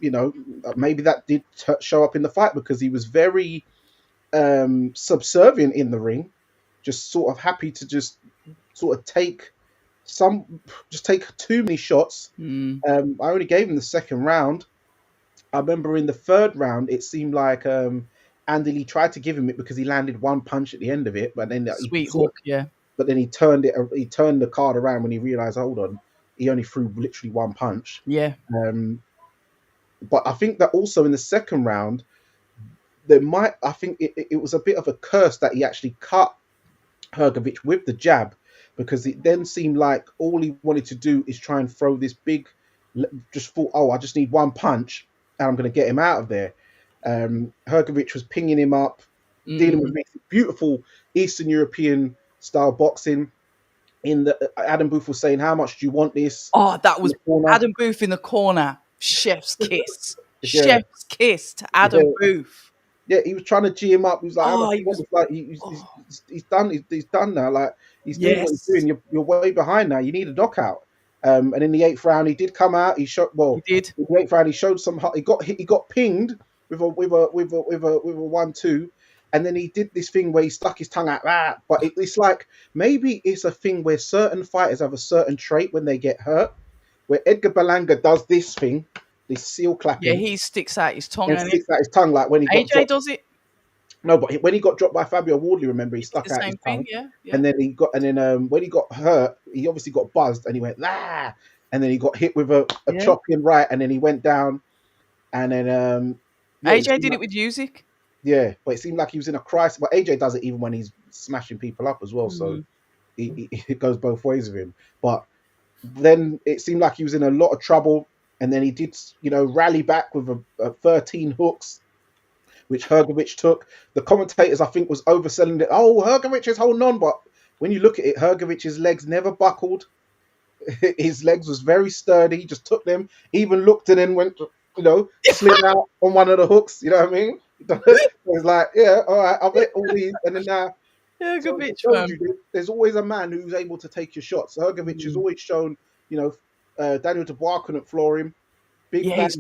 S1: maybe that did show up in the fight because he was very subservient in the ring, just sort of happy to just sort of take too many shots.
S3: Mm.
S1: I only gave him the second round. I remember in the third round, it seemed like Andy Lee tried to give him it because he landed one punch at the end of it, but then
S3: Sweet hook, yeah.
S1: But then he turned the card around when he realized, hold on, he only threw literally one punch.
S3: Yeah.
S1: But I think that also in the second round, I think it was a bit of a curse that he actually cut Hergovich with the jab, because it then seemed like all he wanted to do is try and throw this big, just thought, oh, I just need one punch and I'm going to get him out of there. Hergovich was pinging him up, dealing with beautiful Eastern European style boxing. Adam Booth was saying, how much do you want this?
S3: Oh, that was Adam Booth in the corner. Chef's kiss.
S1: Yeah.
S3: Chef's kiss to Adam Booth.
S1: Yeah, he was trying to G him up. He was like, he's done. He's done now. Like, he's doing what he's doing. You're way behind now. You need a knockout. And in the 8th round, he did come out. He showed. Well,
S3: he did.
S1: In the 8th round, he showed some. He got pinged with a 1-2, and then he did this thing where he stuck his tongue out. But it's like, maybe it's a thing where certain fighters have a certain trait when they get hurt. Where Edgar Berlanga does this thing, this seal clapping.
S3: Yeah, he sticks out his tongue.
S1: Sticks out his tongue, like when he got
S3: AJ
S1: dropped.
S3: does it.
S1: No, but when he got dropped by Fabio Wardley, remember, he stuck out his tongue.
S3: Yeah.
S1: And then when he got hurt, he obviously got buzzed and he went, and then he got hit with a chopping right, and then he went down. And then
S3: AJ did it with Usyk.
S1: Yeah, but it seemed like he was in a crisis. But AJ does it even when he's smashing people up as well. So it goes both ways with him. But then it seemed like he was in a lot of trouble. And then he did, rally back with a 13 hooks, which Hergovich took. The commentators, I think, was overselling it. Oh, Hergovich is holding on. But when you look at it, Hergovich's legs never buckled. His legs was very sturdy. He just took them, even looked and then went, slid out on one of the hooks. You know what I mean? It was like, yeah, all right, I'll bet all these. And then now, there's always a man who's able to take your shots. Hergovich has always shown, Daniel Dubois couldn't floor him. Big Bang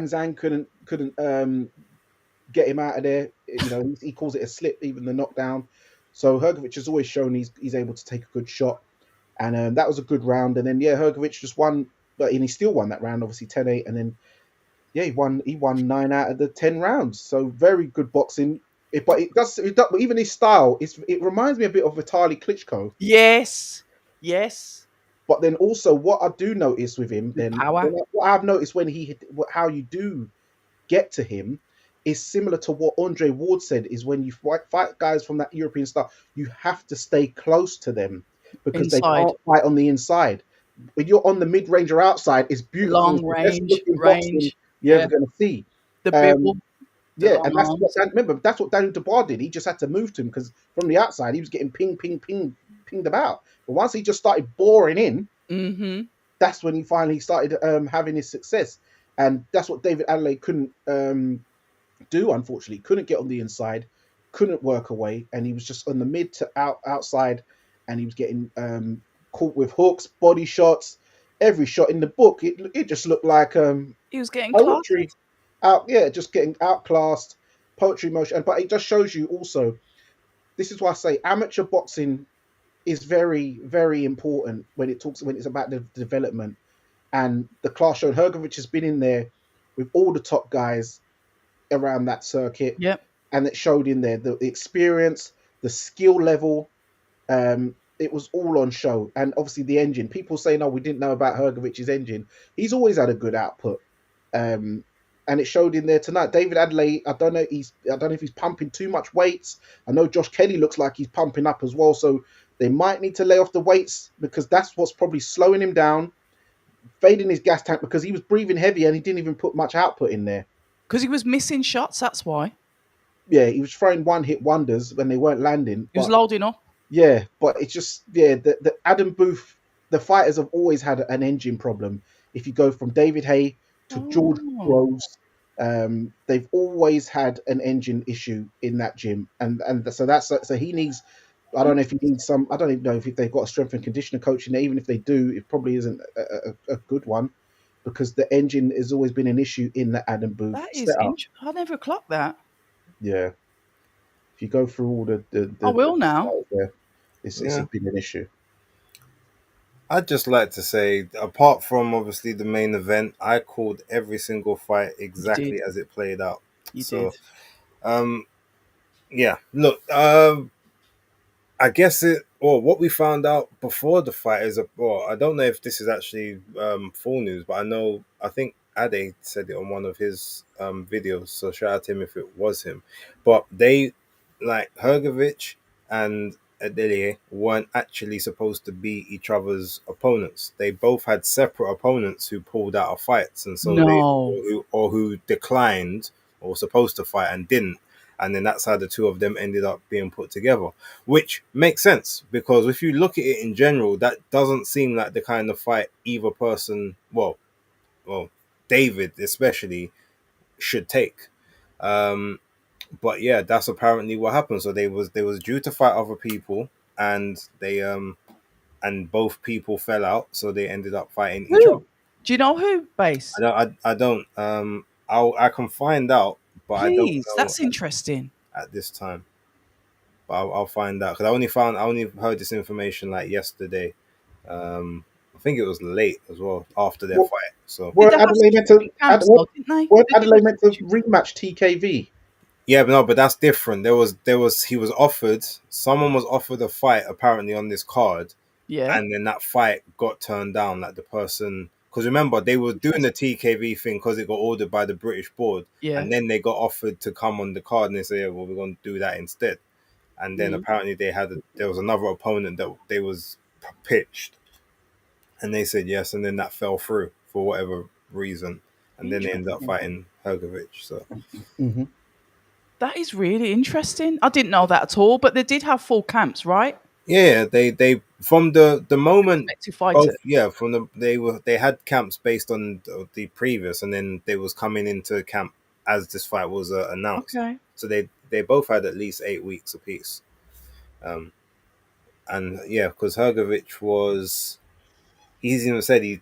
S1: Zhang couldn't get him out of there. He calls it a slip, even the knockdown. So Hergovich has always shown he's able to take a good shot, and that was a good round. And then Hergovich just won, but he still won that round, obviously 10-8, and then he won 9 out of the 10 rounds. So very good boxing. But even his style, it reminds me a bit of Vitaly Klitschko.
S3: Yes.
S1: But then also, what I do notice with him, what I've noticed how you do get to him, is similar to what Andre Ward said, is when you fight guys from that European stuff, you have to stay close to them because they
S3: Inside,
S1: can't fight on the inside. When you're on the mid-range or outside, it's beautiful. It's
S3: long
S1: the best
S3: range,
S1: looking boxing
S3: range.
S1: you're ever
S3: Yeah,
S1: going to see.
S3: the
S1: Um,
S3: bibble, the
S1: yeah,
S3: long
S1: and that's what
S3: arms.
S1: Remember, that's what Daniel Dubois did. He just had to move to him because from the outside he was getting pinged about. But once he just started boring in,
S3: Mm-hmm.
S1: that's when he finally started having his success. And that's what David Adelaide couldn't do, unfortunately. Couldn't get on the inside, couldn't work away, and he was just on the mid to outside, and he was getting caught with hooks, body shots. Every shot in the book, it just looked like
S3: He was getting
S1: poetry.
S3: classes.
S1: Just getting outclassed, poetry motion. But it just shows you also, this is why I say amateur boxing is very, very important when it's about the development. And the class shown Hergovich has been in there with all the top guys around that circuit,
S3: Yep.
S1: and it showed in there the experience, the skill level. It was all on show, and obviously the engine. People say, "No, we didn't know about Hergovich's engine." He's always had a good output, and it showed in there tonight. David Adelaide, I don't know if he's pumping too much weights. I know Josh Kelly looks like he's pumping up as well, so they might need to lay off the weights because that's what's probably slowing him down, fading his gas tank because he was breathing heavy and he didn't even put much output in there.
S3: Because he was missing shots, that's why.
S1: Yeah, he was throwing one hit wonders when they weren't landing.
S3: He was
S1: But
S3: loading up.
S1: yeah, but it's just the Adam Booth, the fighters have always had an engine problem. If you go from David Hay to George
S3: Oh.
S1: Groves, they've always had an engine issue in that gym, and so he needs. I don't know if he needs some. I don't even know if they've got a strength and conditioner coach in there. Even if they do, it probably isn't a good one because the engine has always been an issue in the Adam Booth
S3: That is
S1: setup.
S3: interesting. I never clocked that.
S1: Yeah, if you go through all
S3: I will now.
S1: there, it's
S2: Yeah.
S1: been an issue.
S2: I'd just like to say, apart from obviously the main event, I called every single fight exactly
S3: did.
S2: as it played out.
S3: You
S2: So,
S3: did.
S2: yeah, look, I guess what we found out before the fight is, I don't know if this is actually full news, but I think Ade said it on one of his videos, so shout out to him if it was him. But they, like Hergovich and Adelier, weren't actually supposed to be each other's opponents. They both had separate opponents who pulled out of fights, and so
S3: No.
S2: who declined or were supposed to fight and didn't. And then that's how the two of them ended up being put together, which makes sense because if you look at it in general, that doesn't seem like the kind of fight either person, well, David especially, should take. But yeah, that's apparently what happened. So they was due to fight other people, and they and both people fell out, so they ended up fighting each other.
S3: Who? Do you know who, Base?
S2: I don't. I can find out, but I don't
S3: Please.
S2: know
S3: That's interesting.
S2: at this time. But I'll find out because I only heard this information like yesterday. I think it was late as well after their
S1: Well,
S2: fight. So
S1: Were
S3: Did they have
S1: Adelaide meant to
S3: specific camps, though, didn't they?
S1: weren't
S3: They did
S1: Adelaide
S3: have
S1: meant to
S3: specific-
S1: rematch TKV?
S2: yeah, but no, but that's different. He was offered. Someone was offered a fight apparently on this card,
S3: Yeah.
S2: and then that fight got turned down. Like the person, because remember they were doing the TKV thing because it got ordered by the British board,
S3: Yeah.
S2: and then they got offered to come on the card, and they said, yeah, "Well, we're going to do that instead." And then apparently there was another opponent that they was pitched, and they said yes, and then that fell through for whatever reason, and then they ended up fighting Hergovich. So
S1: Mm-hmm.
S3: That is really interesting. I didn't know that at all, but they did have full camps, right?
S2: yeah, they from the moment
S3: To fight it.
S2: from they had camps based on the previous, and then they was coming into camp as this fight was announced.
S3: Okay.
S2: So they both had at least 8 weeks apiece. And yeah, because Hergovich was, he's even said he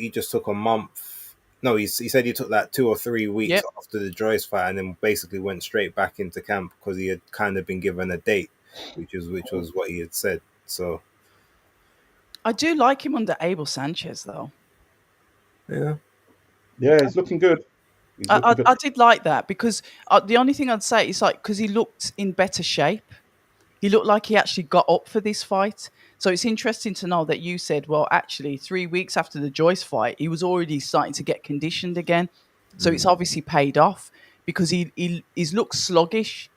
S2: just took a month. No, he said he took like 2 or 3 weeks
S3: Yep.
S2: after the Joyce fight, and then basically went straight back into camp because he had kind of been given a date, which was what he had said. So
S3: I do like him under Abel Sanchez, though.
S2: yeah,
S1: Yeah, he's looking good. He's looking good.
S3: I did like that because the only thing I'd say is like because he looked in better shape. He looked like he actually got up for this fight. So it's interesting to know that you said, well, actually, 3 weeks after the Joyce fight, he was already starting to get conditioned again. So it's obviously paid off because he's looked sluggish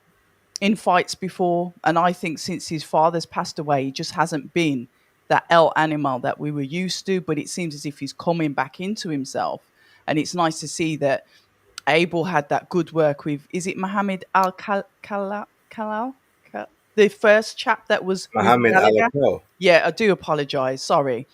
S3: in fights before, and I think since his father's passed away, he just hasn't been that El Animal that we were used to. But it seems as if he's coming back into himself, and it's nice to see that Abel had that good work with. Is it Muhammad Al Kalal? The first chap that was with
S2: Mohammed
S3: Gallagher?
S2: Alapel.
S3: Yeah, I do apologise. Sorry.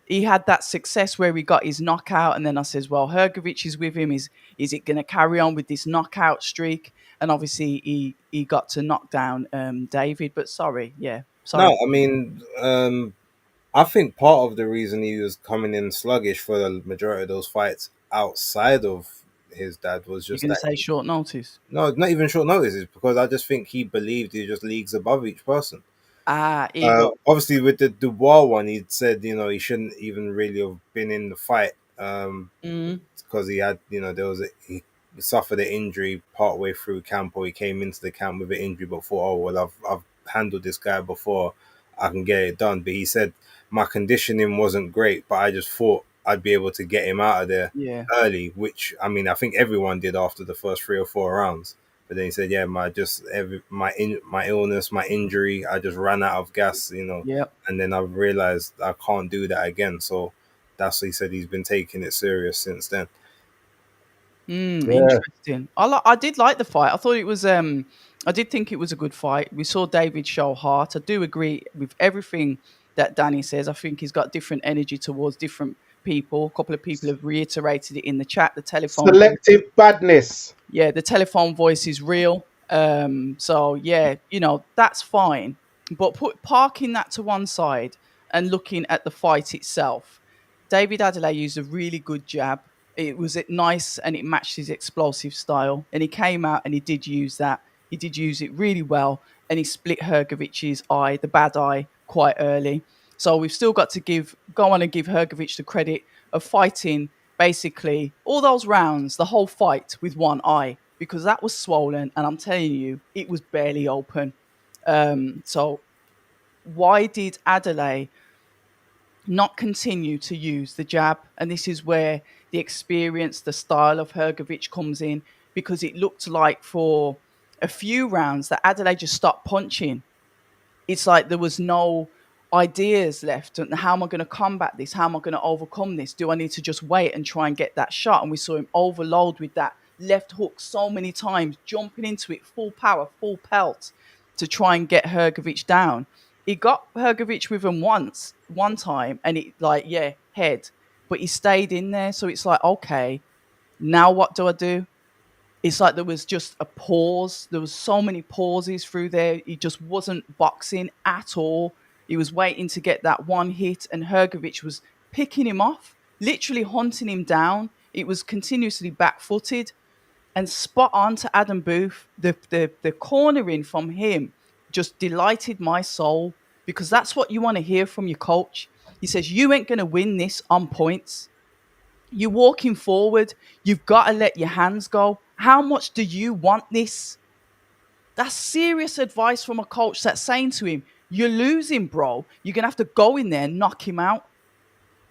S3: He had that success where he got his knockout, and then I says, "Well, Hergovich is with him. Is it going to carry on with this knockout streak?" And obviously, he got to knock down David. But sorry, yeah, sorry.
S2: No, I mean, I think part of the reason he was coming in sluggish for the majority of those fights outside of his dad was
S3: You're
S2: just
S3: going to
S2: that
S3: say short notice?
S2: no, not even short notice, is because I just think he believed he was just leagues above each person.
S3: Ah, ego.
S2: Obviously, with the Dubois one, he said he shouldn't even really have been in the fight
S3: Mm,
S2: because he had there was he suffered an injury partway through camp, or he came into the camp with an injury, but thought, oh well, I've handled this guy before, I can get it done. But he said my conditioning wasn't great, but I just thought I'd be able to get him out of there
S3: yeah,
S2: early, which I mean I think everyone did after the first 3 or 4 rounds. But then he said, "Yeah, my illness, my injury, I just ran out of gas,
S3: yeah.
S2: and then I realized I can't do that again." So that's what he said. He's been taking it serious since then.
S1: Yeah.
S3: Interesting. I did like the fight. I thought it was I did think it was a good fight. We saw David show heart. I do agree with everything that Danny says. I think he's got different energy towards different people. A couple of people have reiterated it in the chat. The telephone
S1: Selective badness.
S3: Yeah, the telephone voice is real. So yeah, that's fine. But parking that to one side and looking at the fight itself, David Adelaide used a really good jab. It was nice and it matched his explosive style. And he came out and he did use that. He did use it really well. And he split Hergovich's eye, the bad eye, quite early. So we've still got to go on and give Hergovich the credit of fighting basically all those rounds, the whole fight with one eye, because that was swollen. And I'm telling you, it was barely open. So why did Adelaide not continue to use the jab? And this is where the experience, the style of Hergovich comes in, because it looked like for a few rounds that Adelaide just stopped punching. It's like there was no ideas left. And how am I going to combat this? How am I going to overcome this? Do I need to just wait and try and get that shot? And we saw him overload with that left hook so many times, jumping into it full power, full pelt to try and get Hergovich down. He got Hergovich with him one time, and it head, but he stayed in there. So it's like, okay, now what do I do? It's like there was just a pause. There was so many pauses through there. He just wasn't boxing at all. He was waiting to get that one hit, and Hergovich was picking him off, literally hunting him down. It was continuously back-footed and spot on to Adam Booth. The cornering from him just delighted my soul, because that's what you want to hear from your coach. He says, you ain't going to win this on points. You're walking forward. You've got to let your hands go. How much do you want this? That's serious advice from a coach that's saying to him, you're losing, bro. You're going to have to go in there and knock him out.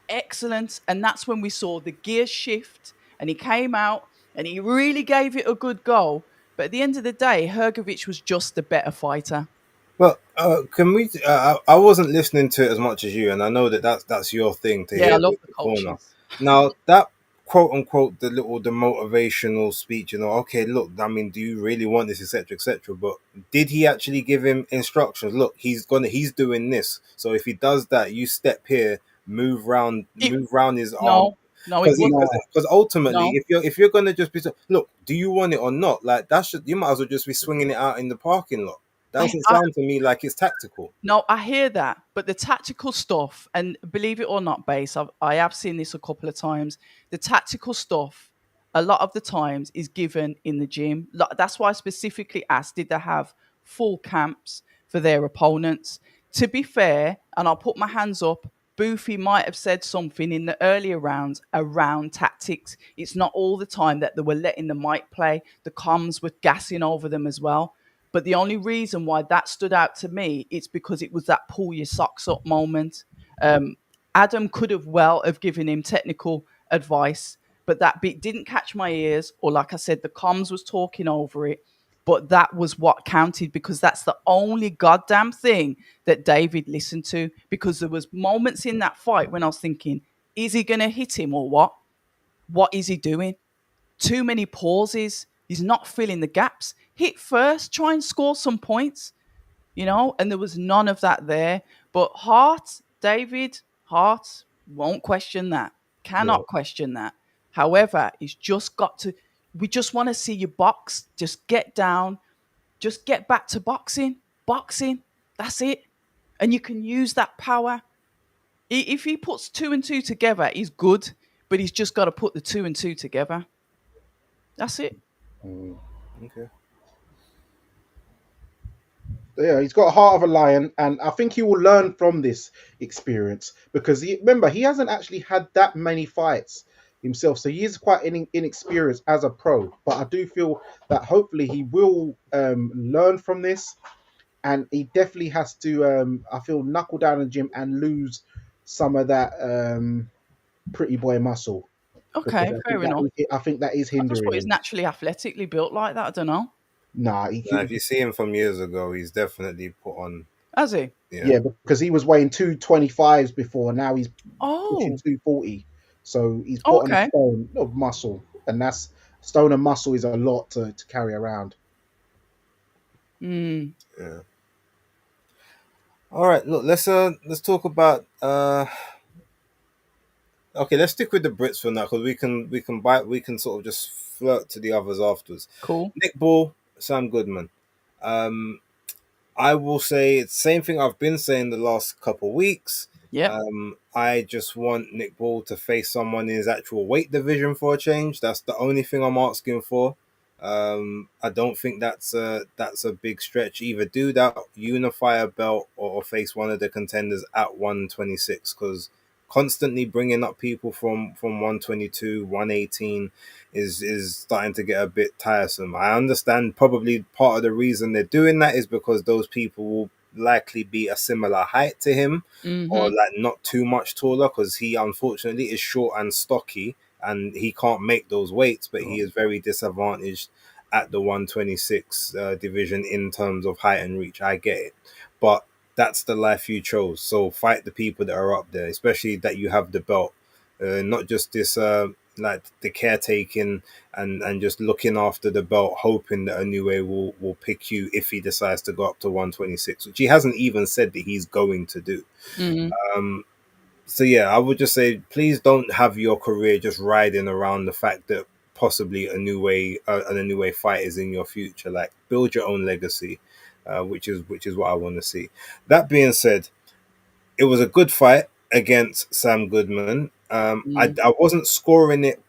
S3: Excellent. And that's when we saw the gear shift, and he came out and he really gave it a good go. But at the end of the day, Hergovich was just the better fighter.
S2: Well, can we? I wasn't listening to it as much as you, and I know that's your thing to
S3: Yeah, I
S2: hear
S3: love
S2: with
S3: the
S2: the corner.
S3: coaches.
S2: Now that quote unquote the motivational speech, okay, look, I mean, do you really want this, etc., etc. But did he actually give him instructions? Look, he's doing this. So if he does that, you step here, move round his arm.
S3: No, it
S2: Because
S3: wasn't.
S2: ultimately,
S3: No.
S2: if you're gonna just be look, do you want it or not? Like you might as well just be swinging it out in the parking lot. That
S3: I,
S2: doesn't
S3: I
S2: sound to me like it's tactical.
S3: No, I hear that, but the tactical stuff, and believe it or not, Base, I have seen this a couple of times. The tactical stuff, a lot of the times, is given in the gym. That's why I specifically asked, did they have full camps for their opponents? To be fair, and I'll put my hands up, Boofy might have said something in the earlier rounds around tactics. It's not all the time that they were letting the mic play. The comms were gassing over them as well. But the only reason why that stood out to me, it's because it was that pull your socks up moment. Adam could have given him technical advice, but that bit didn't catch my ears, or like I said, the comms was talking over it. But that was what counted, because that's the only goddamn thing that David listened to. Because there was moments in that fight when I was thinking, is he going to hit him or what? What is he doing? Too many pauses. He's not filling the gaps. Hit first, try and score some points, and there was none of that there. But David Hart won't question that,
S1: Yeah.
S3: cannot question that. However, he's just got to, we just want to see you box, just get down, just get back to boxing, that's it. And you can use that power. If he puts two and two together, he's good, but he's just got to put the two and two together. That's it.
S1: Mm.
S2: Okay.
S1: Yeah, he's got a heart of a lion, and I think he will learn from this experience, because remember, he hasn't actually had that many fights himself, so he is quite inexperienced as a pro. But I do feel that hopefully he will learn from this, and he definitely has to, I feel, knuckle down in the gym and lose some of that pretty boy muscle. Because
S3: Okay, fair enough.
S1: I think that is
S3: I just thought
S1: hindering
S3: he's
S1: him.
S3: naturally athletically built like that. I don't know.
S1: Nah,
S2: Now, if you see him from years ago, he's definitely put on.
S3: Has he?
S2: Yeah.
S1: yeah, because he was weighing 225s before, now he's pushing
S3: Oh,
S1: 240. So he's put on a
S3: okay.
S1: stone of muscle, and that's stone and muscle is a lot to carry around.
S3: Mm,
S2: Yeah. All right. Look, let's talk about okay, let's stick with the Brits for now, because we can sort of just flirt to the others afterwards.
S3: cool.
S2: Nick Ball, Sam Goodman. Um, I will say it's the same thing I've been saying the last couple of weeks.
S3: Yep.
S2: I just want Nick Ball to face someone in his actual weight division for a change. That's the only thing I'm asking for. I don't think that's a big stretch. Either do that, unify a belt, or face one of the contenders at 126. Because constantly bringing up people from 122, 118 is starting to get a bit tiresome. I understand probably part of the reason they're doing that is because those people will likely be a similar height to him, or
S3: Mm-hmm.
S2: like not too much taller, because he unfortunately is short and stocky and he can't make those weights, but he is very disadvantaged at the 126 division in terms of height and reach. I get it, but that's the life you chose. So fight the people that are up there, especially that you have the belt, not just this like the caretaking and just looking after the belt, hoping that Inoue will pick you if he decides to go up to 126, which he hasn't even said that he's going to do.
S3: Mm-hmm.
S2: So yeah, I would just say, please don't have your career just riding around the fact that possibly a new way fight is in your future. Like, build your own legacy, which is what I want to see. That being said, it was a good fight against Sam Goodman. I wasn't scoring it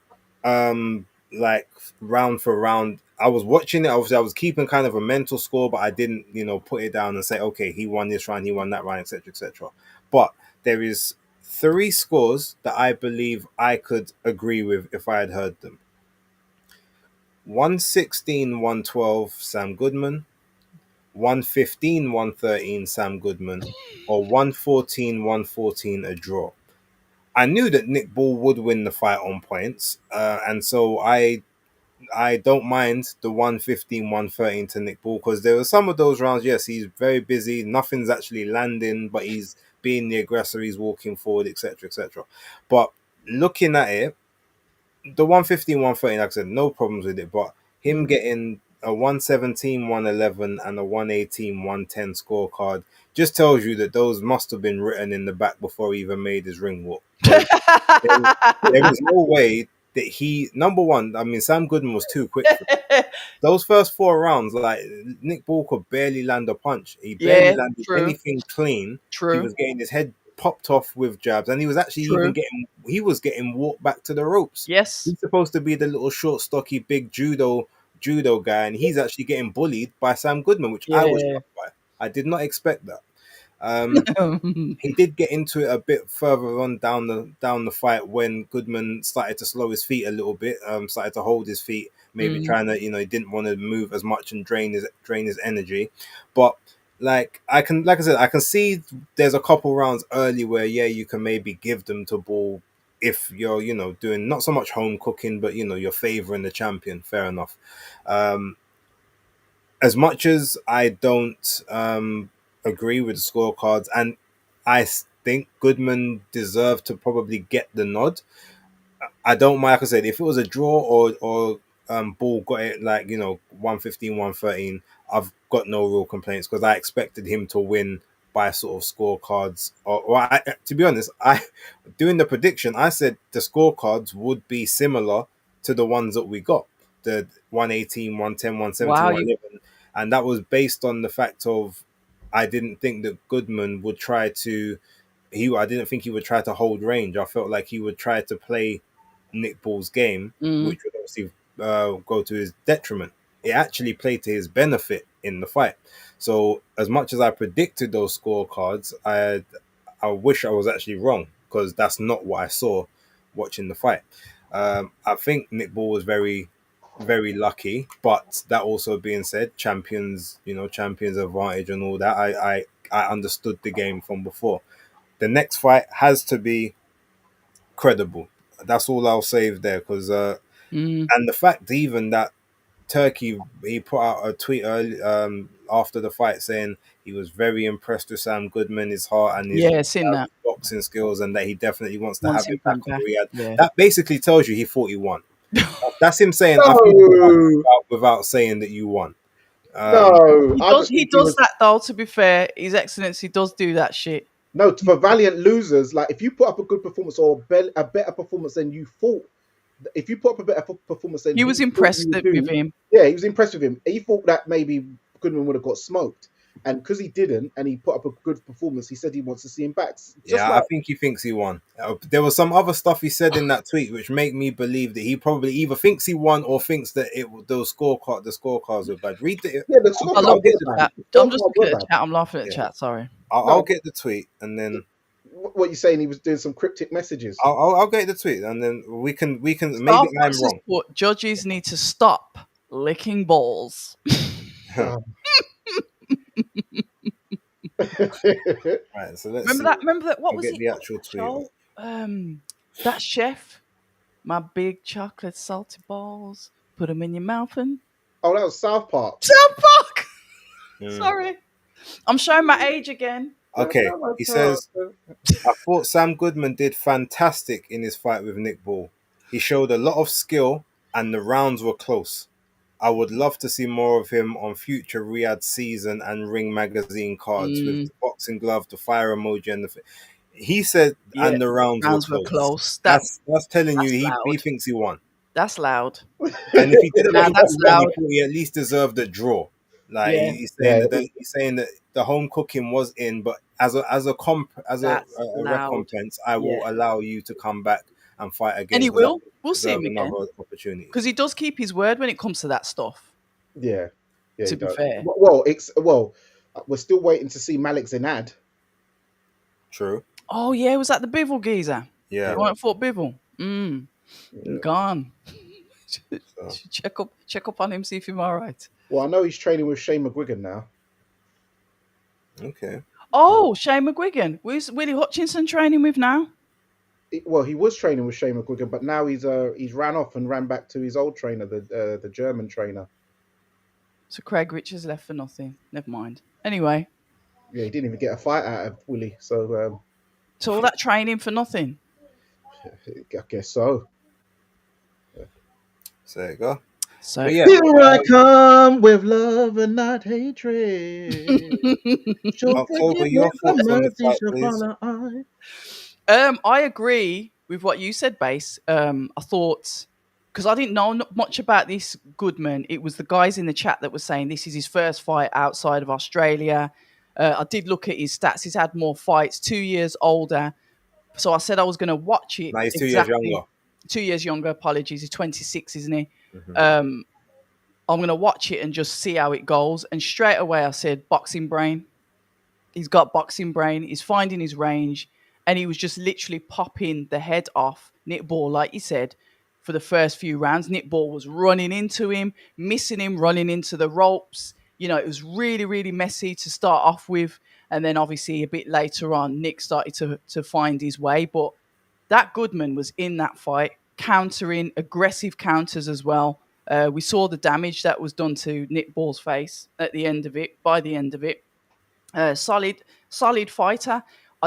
S2: like round for round. I was watching it. Obviously, I was keeping kind of a mental score, but I didn't, put it down and say, okay, he won this round, he won that round, etc., etc. But there is three scores that I believe I could agree with if I had heard them. 116, 112, Sam Goodman. 115, 113, Sam Goodman. Or 114, 114, a draw. I knew that Nick Ball would win the fight on points, and so I don't mind the 115, 113 to Nick Ball, because there were some of those rounds, yes, he's very busy, nothing's actually landing, but he's being the aggressor, he's walking forward, etc., etc. But looking at it, the 115, 113, like I said, no problems with it, but him getting a 117, 111 and a 118, 110 scorecard just tells you that those must have been written in the back before he even made his ring walk. There was no way that number one, I mean, Sam Goodman was too quick for him. Those first four rounds, like, Nick Ball could barely land a punch. He barely
S3: Yeah,
S2: landed
S3: true,
S2: anything clean. He
S3: true,
S2: was getting his head popped off with jabs, and he was actually
S3: true.
S2: getting walked back to the ropes.
S3: Yes.
S2: He's supposed to be the little short, stocky, big judo guy, and he's actually getting bullied by Sam Goodman, which I was
S3: Yeah.
S2: shocked by. I did not expect that. He did get into it a bit further on down the fight when Goodman started to slow his feet a little bit, started to hold his feet, maybe trying to, he didn't want to move as much and drain his energy. But like I said, I can see there's a couple rounds early where, yeah, you can maybe give them to Ball if you're, doing not so much home cooking, but you're favouring the champion. Fair enough. As much as I don't agree with the scorecards, and I think Goodman deserved to probably get the nod. I don't mind, like I said, if it was a draw or Ball got it like 115, 113, I've got no real complaints because I expected him to win by sort of scorecards. To be honest, I doing the prediction, I said the scorecards would be similar to the ones that we got, the 118, 110, 117,
S3: Wow,
S2: 111, and that was based on the fact of I didn't think that Goodman would try to. I didn't think he would try to hold range. I felt like he would try to play Nick Ball's game, which would obviously go to his detriment. It actually played to his benefit in the fight. So as much as I predicted those scorecards, I wish I was actually wrong because that's not what I saw watching the fight. I think Nick Ball was very, very lucky, but that also being said, champions advantage and all that. I understood the game from before. The next fight has to be credible. That's all I'll save there because and the fact even that Turkey, he put out a tweet early, after the fight saying he was very impressed with Sam Goodman, his heart and his
S3: yeah, seen that.
S2: boxing skills, and that he definitely wants to
S3: Wants
S2: have him
S3: him
S2: back
S3: back.
S2: on Riyadh.
S3: Yeah.
S2: That basically tells you he thought he won. That's him saying I
S1: No.
S2: think you won without saying that you won.
S1: No,
S3: He
S1: I
S3: does,
S1: just
S3: he
S1: think
S3: does that though, to be fair. His Excellency does do that shit.
S1: No, for valiant losers, like if you put up a good performance or a better performance than you thought, if you put up a better performance than
S3: He was
S1: thought
S3: impressed
S1: you would
S3: with
S1: do,
S3: him.
S1: yeah, he was impressed with him. He thought that maybe Goodman would have got smoked, and because he didn't, and he put up a good performance, he said he wants to see him back.
S2: I think he thinks he won. There was some other stuff he said in that tweet which make me believe that he probably either thinks he won or thinks that the scorecards were bad. Read the.
S1: Yeah, the
S3: I love
S1: scorecards
S3: this
S1: were
S3: chat.
S1: bad. The
S3: I'm just
S1: scorecards
S3: looking
S1: were
S3: at the
S1: bad.
S3: chat. I'm laughing at the
S2: Yeah.
S3: chat. Sorry.
S2: I'll get the tweet and then
S1: What you saying? He was doing some cryptic messages.
S2: I'll get the tweet and then we can maybe
S3: Star
S2: I'm
S3: Fox has
S2: wrong.
S3: put, judges need to stop licking balls.
S2: Right, so let's
S3: Remember
S2: see.
S3: that? Remember that? What
S2: I'll
S3: was
S2: get
S3: it?
S2: the actual tweet.
S3: Joel? That chef, my big chocolate salty balls. Put them in your mouth and
S1: Oh, that was South Park.
S3: South Park.
S2: Mm.
S3: Sorry, I'm showing my age again.
S2: Okay, he says, I thought Sam Goodman did fantastic in his fight with Nick Ball. He showed a lot of skill and the rounds were close. I would love to see more of him on future Riyadh season and Ring magazine cards with the boxing glove, the fire emoji, and he said,
S3: Yeah,
S2: and the rounds were close. That's telling you he thinks he won.
S3: That's loud.
S2: And if he didn't
S3: Nah,
S2: think
S3: that's
S2: he won,
S3: loud.
S2: he at least deserved a draw. Like
S3: Yeah.
S2: he's saying that the home cooking was in, but as a recompense, I will allow you to come back and fight again.
S3: And he will. We'll see him again.
S2: Another opportunity
S3: Because he does keep his word when it comes to that stuff.
S1: Yeah.
S3: To be fair.
S1: Well, we're still waiting to see Malik Zinad.
S2: True.
S3: Oh yeah, was that the Bivol geezer?
S2: Yeah.
S3: He went Fort Bivol. Gone.
S2: So.
S3: Check up on him, see if he's all right.
S1: Well, I know he's training with Shane McGuigan now.
S2: Okay.
S3: Oh, Shane McGuigan. Who's Willie Hutchinson training with now?
S1: He was training with Shane McGuigan, but now he's ran off and ran back to his old trainer, the German trainer.
S3: So Craig Richards left for nothing. Never mind. Anyway.
S1: Yeah, he didn't even get a fight out of Willie. So
S3: all that training for nothing.
S1: I guess so.
S2: So there you go.
S3: So
S2: yeah,
S1: here I come with love and not hatred.
S2: October, your thoughts on the fight, please.
S3: I agree with what you said, Base. I thought, because I didn't know much about this Goodman, it was the guys in the chat that were saying this is his first fight outside of Australia. I did look at his stats. He's had more fights, 2 years older. So I said I was going to watch it.
S2: No, he's 2 years younger.
S3: 2 years younger, apologies. He's 26, isn't he?
S2: Mm-hmm.
S3: I'm going to watch it and just see how it goes. And straight away I said, boxing brain. He's got boxing brain. He's finding his range. And he was just literally popping the head off Nick Ball, like you said, for the first few rounds. Nick Ball was running into him, missing him, running into the ropes. You know, it was really, really messy to start off with. And then obviously a bit later on, Nick started to find his way. But that Goodman was in that fight, countering, aggressive counters as well. We saw the damage that was done to Nick Ball's face at the end of it. By the end of it, solid fighter.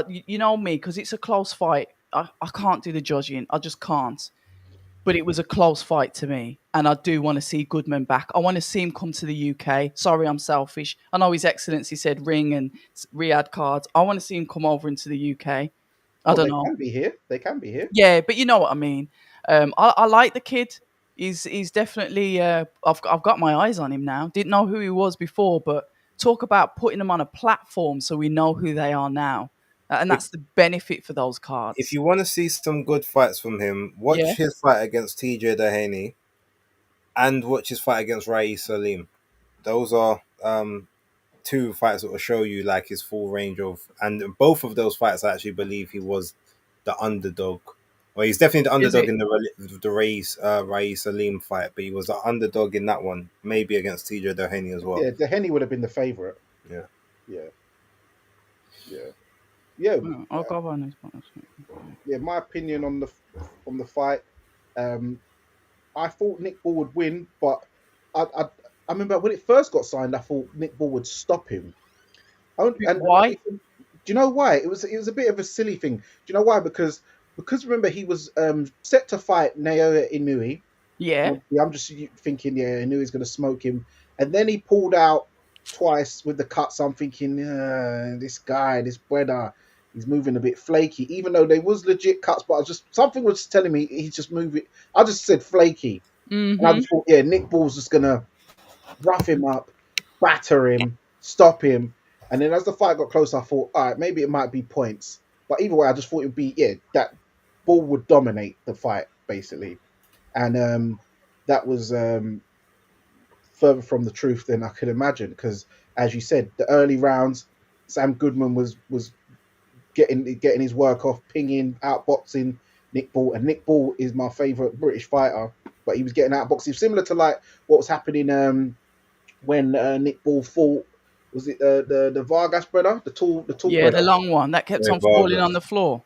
S3: You know me, because it's a close fight. I can't do the judging. I just can't. But it was a close fight to me, and I do want to see Goodman back. I want to see him come to the UK. Sorry, I'm selfish. I know His Excellency said ring and Riyadh cards. I want to see him come over into the UK. I
S1: Well,
S3: don't
S1: they
S3: know.
S1: can be here. They can be here.
S3: Yeah, but you know what I mean. I like the kid. He's definitely. I've got my eyes on him now. Didn't know who he was before, but talk about putting them on a platform so we know who they are now, and
S2: If
S3: that's the benefit for those
S2: if
S3: cards.
S2: you want to see some good fights from him,
S3: Yeah,
S2: watch his fight against TJ Dehaney and watch his fight against Rais Salim. Those are two fights that will show you like his full range of, and both of those fights I actually believe he was the underdog. Well, he's definitely the
S3: is
S2: underdog
S3: it?
S2: in the Rais Salim fight, but he was the underdog in that one, maybe against TJ Dehaney as well.
S1: Yeah, Dehaney would have been the favourite.
S2: Yeah.
S1: Yeah, yeah, yeah,
S3: Oh, I'll go on this one.
S1: yeah. My opinion on the fight. I thought Nick Ball would win, but I, I I remember when it first got signed, I thought Nick Ball would stop him.
S3: Why?
S1: Do you know why? It was a bit of a silly thing. Do you know why? Because remember he was set to fight Naoya Inoue.
S3: Yeah.
S1: I'm just thinking, yeah, Inouye's going to smoke him, and then he pulled out twice with the cuts. I'm thinking, this guy, this brother, he's moving a bit flaky. Even though they was legit cuts, but I just something was telling me he's just moving. I just said flaky, and I
S3: Mm-hmm.
S1: just thought, yeah, Nick Ball's just gonna rough him up, batter him, stop him. And then as the fight got closer, I thought, all right, maybe it might be points. But either way, I just thought it would be, yeah, that Ball would dominate the fight, basically. And that was further from the truth than I could imagine. Because, as you said, the early rounds, Sam Goodman was getting his work off, pinging, outboxing Nick Ball. And Nick Ball is my favourite British fighter. But he was getting outboxed, similar to like what was happening when Nick Ball fought. Was it the Vargas brother, the tall
S3: Yeah, the
S1: brother?
S3: long one that kept
S2: Yeah,
S3: on falling on
S2: Vargas.
S3: the floor.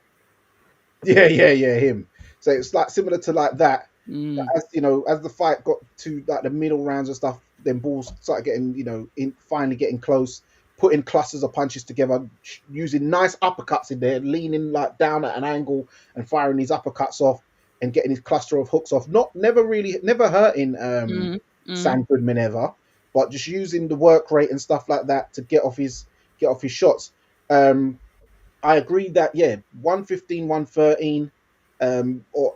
S1: Yeah, him. So it's like similar to like that.
S3: Mm.
S1: As you know, as the fight got to like the middle rounds and stuff, then Balls started getting, finally getting close, putting clusters of punches together, using nice uppercuts in there, leaning like down at an angle and firing these uppercuts off and getting his cluster of hooks off. Never hurting
S3: Mm. Mm.
S1: Sam Goodman ever, but just using the work rate and stuff like that to get off his shots. Um, I agree that, yeah, 115, 113, or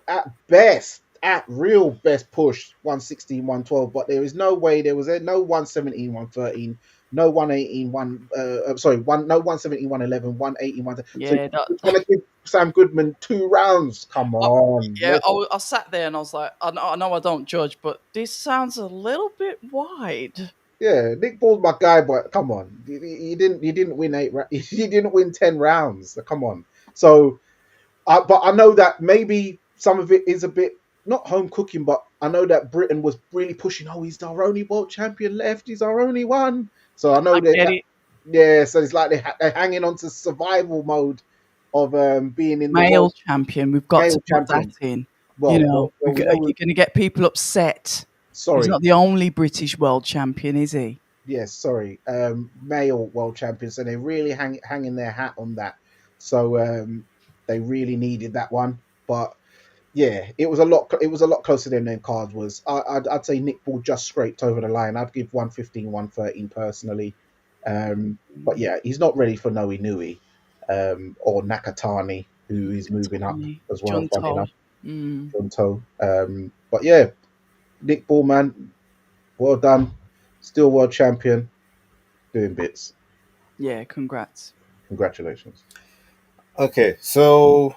S1: at real best push 116, 112. But there is no way there was no 117, 113, no 118, no 117, 111, 118, 110. So
S3: Yeah,
S1: you're trying to give Sam Goodman 2 rounds. Come
S3: I,
S1: on.
S3: yeah. I sat there and I was like, I know I don't judge, but this sounds a little bit wide.
S1: Yeah, Nick Ball's my guy, but come on, you didn't win you didn't win 10 rounds. Come on. So, but I know that maybe some of it is a bit not home cooking, but I know that Britain was really pushing. Oh, he's our only world champion left. He's our only one. So I know
S3: I get
S1: that,
S3: it.
S1: yeah. So it's like they're hanging on to survival mode of being in the
S3: Male
S1: world
S3: champion. We've got to
S1: male
S3: put that
S1: champion.
S3: in.
S1: Well, well, well we know.
S3: You're going to get people upset. He's
S1: Sorry,
S3: not the only British world champion, is he?
S1: yes, sorry, male world champions. So they're really hanging their hat on that. So they really needed that one. But yeah, it was a lot. It was a lot closer than their cards was. I'd say Nick Ball just scraped over the line. I'd give 115, 113 personally. But yeah, he's not ready for Noe Nui or Nakatani, who is moving up as well. Funny
S3: Junto.
S1: enough, Junto. But yeah, Nick Ball, man, well done. Still world champion, doing bits.
S3: Yeah, congrats.
S1: Congratulations.
S2: Okay, so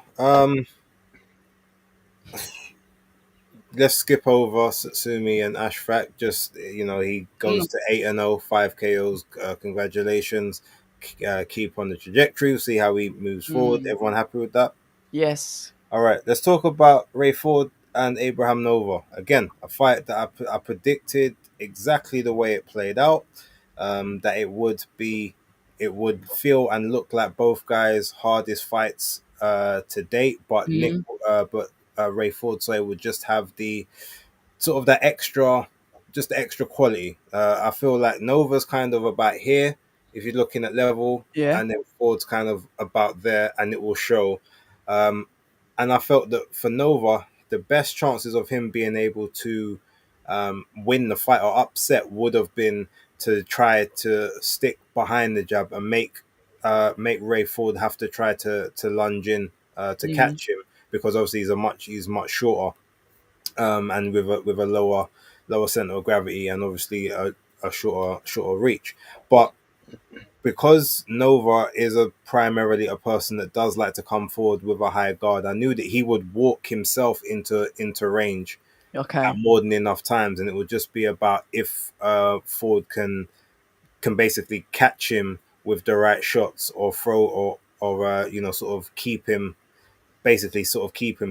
S2: let's skip over Satsumi and Ashfaq. Just he goes to 8-0, 5 KOs. Congratulations. Keep on the trajectory. We'll see how he moves forward. Everyone happy with that?
S3: Yes.
S2: All right, let's talk about Ray Ford and Abraham Nova. Again, a fight that I predicted exactly the way it played out. That it would feel and look like both guys' hardest fights to date, but
S3: Mm,
S2: Ray Ford, so it would just have the sort of that extra, just the extra quality. I feel like Nova's kind of about here if you're looking at level,
S3: yeah.
S2: and then Ford's kind of about there, and it will show. Um, and I felt that for Nova, the best chances of him being able to win the fight or upset would have been to try to stick behind the jab and make Ray Ford have to try to lunge in to
S3: Mm,
S2: catch him, because obviously he's much shorter, and with a lower center of gravity, and obviously a shorter reach. But because Nova is a primarily a person that does like to come forward with a high guard, I knew that he would walk himself into range at
S3: okay.
S2: more than enough times, and it would just be about if Ford can basically catch him with the right shots, or throw, or sort of keep him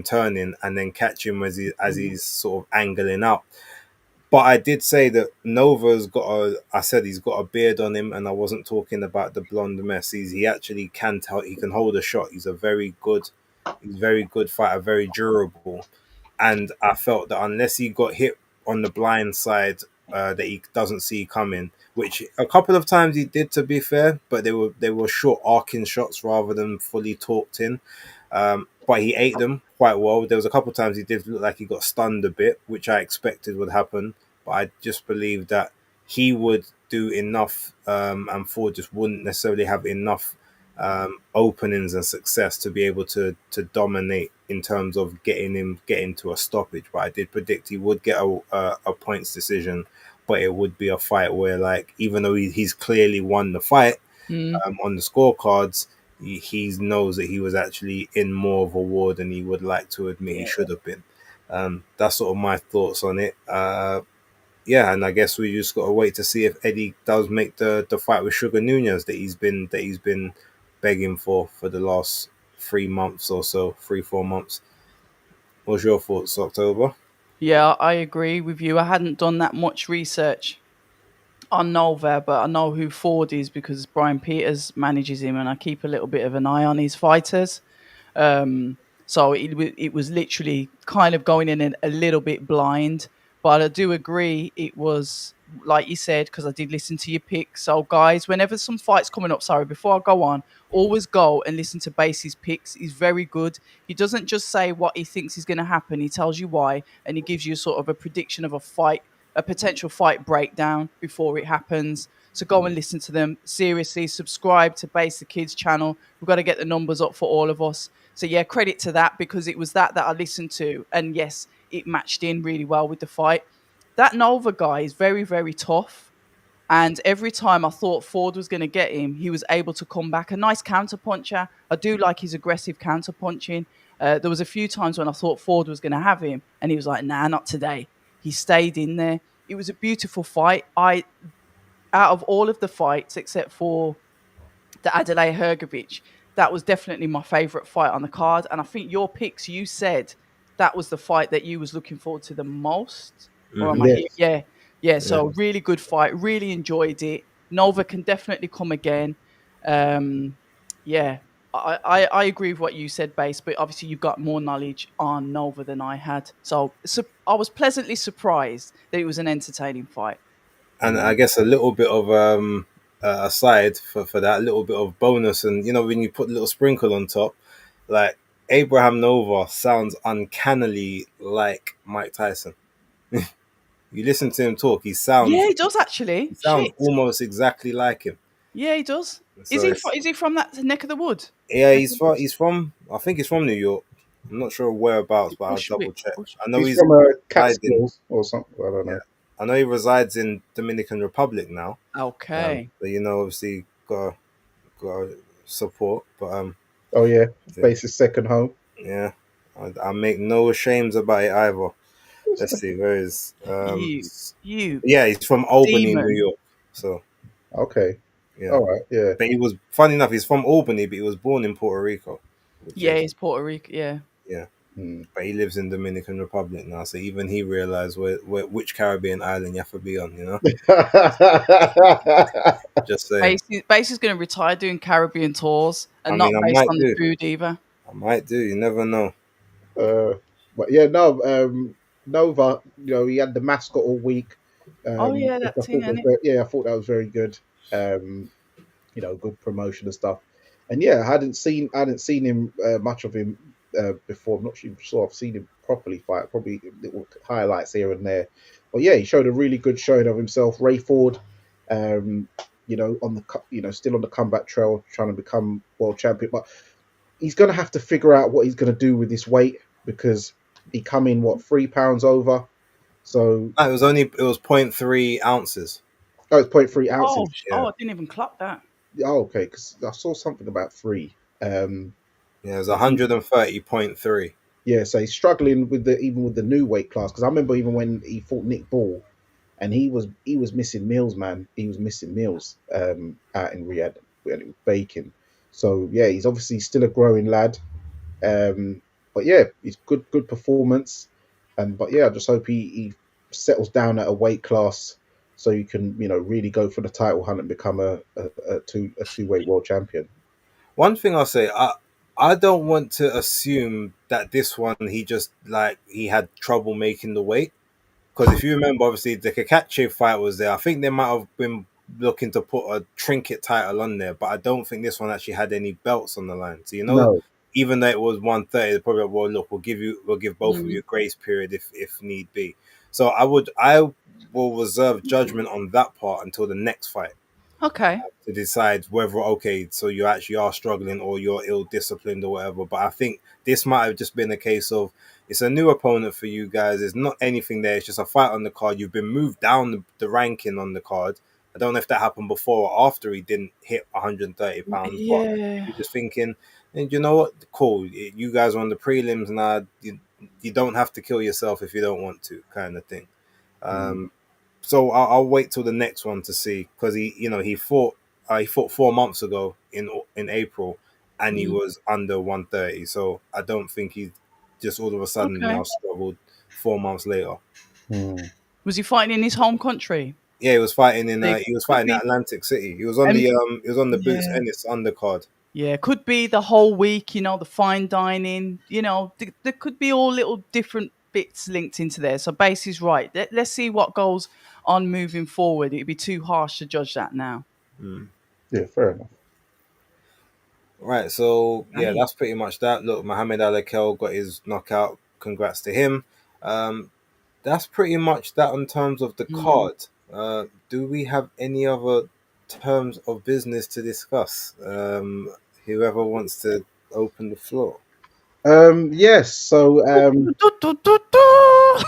S2: turning, and then catch him as
S3: Mm,
S2: he's sort of angling up. But I did say that Nova's got a. I said he's got a beard on him, and I wasn't talking about the blonde mess. He actually can tell. He can hold a shot. He's very good fighter, very durable. And I felt that unless he got hit on the blind side, that he doesn't see coming, which a couple of times he did, to be fair, but they were short arcing shots rather than fully talked in. But he ate them quite well. There was a couple of times he did look like he got stunned a bit, which I expected would happen. But I just believe that he would do enough, and Ford just wouldn't necessarily have enough openings and success to be able to dominate in terms of getting to a stoppage. But I did predict he would get a points decision, but it would be a fight where, like, even though he's clearly won the fight
S3: mm,
S2: on the scorecards, he knows that he was actually in more of a war than he would like to admit he
S3: yeah.
S2: should have been. That's sort of my thoughts on it. Yeah, and I guess we just got to wait to see if Eddie does make the fight with Sugar Nunez that he's been begging for the last 3 months or so, 3 4 months. What's your thoughts, October?
S3: Yeah, I agree with you. I hadn't done that much research on Nova, but I know who Ford is because Brian Peters manages him, and I keep a little bit of an eye on his fighters. So it was literally kind of going in a little bit blind, but I do agree it was like you said, because I did listen to your picks. So guys, whenever some fights coming up, sorry, before I go on, always go and listen to Base's picks. He's very good. He doesn't just say what he thinks is going to happen. He tells you why, and he gives you sort of a prediction of a fight, a potential fight breakdown before it happens. So go and listen to them. Seriously, subscribe to Base the Kids channel. We've got to get the numbers up for all of us. So yeah, credit to that because it was that I listened to, and yes, it matched in really well with the fight. That Nova guy is very, very tough. And every time I thought Ford was going to get him, he was able to come back. A nice counter puncher. I do like his aggressive counter punching. There was a few times when I thought Ford was going to have him, and he was like, "Nah, not today." He stayed in there. It was a beautiful fight. Out of all of the fights except for the Adelaide Hergovich, that was definitely my favourite fight on the card. And I think your picks, you said that was the fight that you was looking forward to the most. Or am I
S2: Mm-hmm.
S3: here?
S1: Yes.
S3: Yeah. Yeah.
S2: Yeah.
S3: So really good fight. Really enjoyed it. Nova can definitely come again. Um, yeah. I agree with what you said, Base, but obviously you've got more knowledge on Nova than I had. So I was pleasantly surprised that it was an entertaining fight.
S2: And I guess a little bit of aside for that, a little bit of bonus, and when you put a little sprinkle on top, like Abraham Nova sounds uncannily like Mike Tyson. You listen to him talk,
S3: Yeah, he does actually.
S2: he sounds
S3: Shit.
S2: almost exactly like him.
S3: Yeah, he does.
S2: So it's
S3: Is he from that neck of the wood?
S2: yeah,
S3: Neck of the woods?
S2: he's from, I think he's from New York. I'm not sure whereabouts, but I'll double
S3: Bushwick.
S2: check.
S3: Bush.
S2: I know
S1: He's
S2: he's
S1: from a
S2: residing.
S1: Catskills or something. I don't
S2: Yeah,
S1: know.
S2: I know he resides in Dominican Republic now.
S3: Okay.
S2: But obviously got support. But
S1: Oh yeah,
S2: yeah,
S1: Base's second home.
S2: yeah, I make no ashames about it either. Let's see, where is
S3: You
S2: yeah, he's from Albany, New
S3: demon.
S2: York. So
S1: Okay.
S2: yeah,
S1: All right. Yeah.
S2: but he was, funny enough, he's from Albany, but he was born in Puerto Rico, which
S3: Yeah,
S2: is,
S3: he's Puerto Rico. Yeah.
S2: yeah.
S1: Hmm.
S2: But he lives in Dominican Republic now, so even he realized which Caribbean island you have to be on. Just saying.
S3: Base is going to retire doing Caribbean tours
S2: I
S3: and not
S2: mean, I
S3: based
S2: might
S3: on the
S2: do.
S3: food either.
S2: I might do. You never know.
S1: Uh, but yeah, no, Nova, he had the mascot all week,
S3: Oh yeah,
S1: which
S3: that
S1: I
S3: thing,
S1: thought was
S3: innit?
S1: very, yeah, I thought that was very good. Um, good promotion and stuff. And yeah, I hadn't seen him much of him before. I'm not even sure I've seen him properly fight. Probably little highlights here and there. But yeah, he showed a really good showing of himself. Ray Ford, um, on still on the comeback trail, trying to become world champion. But he's going to have to figure out what he's going to do with this weight because he come in 3 pounds over. So
S2: Ah, it was point 0.3 ounces.
S1: it's point 0.3
S3: Oh,
S1: ounces.
S2: Yeah.
S3: I didn't even clock that.
S1: Oh, okay, because I saw something about three.
S2: Yeah, it was
S1: But he,
S2: 130.3.
S1: yeah, so he's struggling with the new weight class because I remember even when he fought Nick Ball and he was missing meals, man. He was missing meals out in Riyadh when it was baking. So yeah, he's obviously still a growing lad. But yeah, it's good performance. But yeah, I just hope he settles down at a weight class so you can really go for the title hunt and become a two-weight world champion.
S2: One thing I'll say, I don't want to assume that this one he had trouble making the weight. Because if you remember, obviously the Kakache fight was there. I think they might have been looking to put a trinket title on there, but I don't think this one actually had any belts on the line. So
S1: No.
S2: even though it was 130, they probably well look, we'll give both of
S3: Mm.
S2: you a grace period if need be. So I will reserve judgment on that part until the next fight
S3: Okay.
S2: to decide whether okay, so you actually are struggling or you're ill disciplined or whatever. But I think this might have just been a case of it's a new opponent for you guys. There's not anything there. It's just a fight on the card. You've been moved down the ranking on the card. I don't know if that happened before or after he didn't hit 130 pounds, but
S3: Yeah.
S2: you're just thinking, and you know what? Cool. You guys are on the prelims now. You don't have to kill yourself if you don't want to, kind of thing.
S1: Mm,
S2: So I'll wait till the next one to see because he fought 4 months ago in April and he
S3: Mm.
S2: was under 130. So I don't think he just all of a sudden now
S3: Okay.
S2: struggled 4 months later.
S1: mm.
S3: Was he fighting in his home country?
S2: Yeah, he was fighting in
S3: There
S2: he was
S3: could
S2: fighting
S3: be,
S2: at Atlantic City. He was on
S3: and
S2: the Boots
S3: yeah,
S2: Ennis undercard.
S3: yeah, could be the whole week. The fine dining. There could be all little different bits linked into there. So base is right. Let's see what goes on moving forward. It'd be too harsh to judge that now.
S2: Mm.
S1: Yeah, fair enough.
S2: Right, so yeah,
S3: Danny.
S2: that's pretty much that. Look, Mohamed Alakel got his knockout. Congrats to him. Um, that's pretty much that in terms of the
S3: Mm.
S2: card. Do we have any other terms of business to discuss? Whoever wants to open the floor.
S1: Yes. So
S3: Du-du-du-du-du.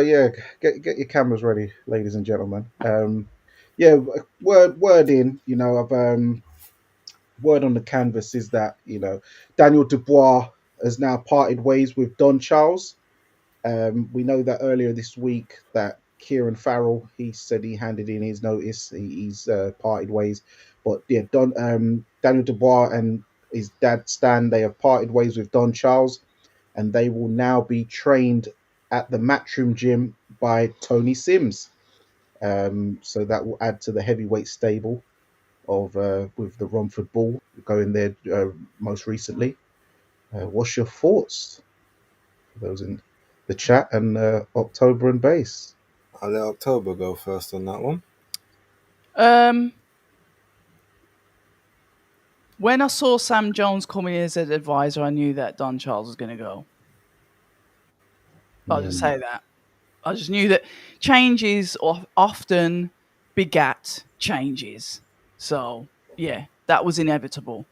S1: yeah, get your cameras ready, ladies and gentlemen. Yeah, word in. I've word on the canvas is that Daniel Dubois has now parted ways with Don Charles. We know that earlier this week that Kieran Farrell, he said he handed in his notice. He's parted ways. But yeah, Daniel Dubois and his dad Stan, they have parted ways with Don Charles, and they will now be trained at the Matchroom gym by Tony Sims. So that will add to the heavyweight stable of with the Romford Bull going there most recently. What's your thoughts? Those in the chat and October and base.
S2: I'll let October go first on that one.
S3: Um, when I saw Sam Jones coming in as an advisor, I knew that Don Charles was going to go. I'll just
S1: Mm,
S3: say that. I just knew that changes often begat changes. So, yeah, that was inevitable.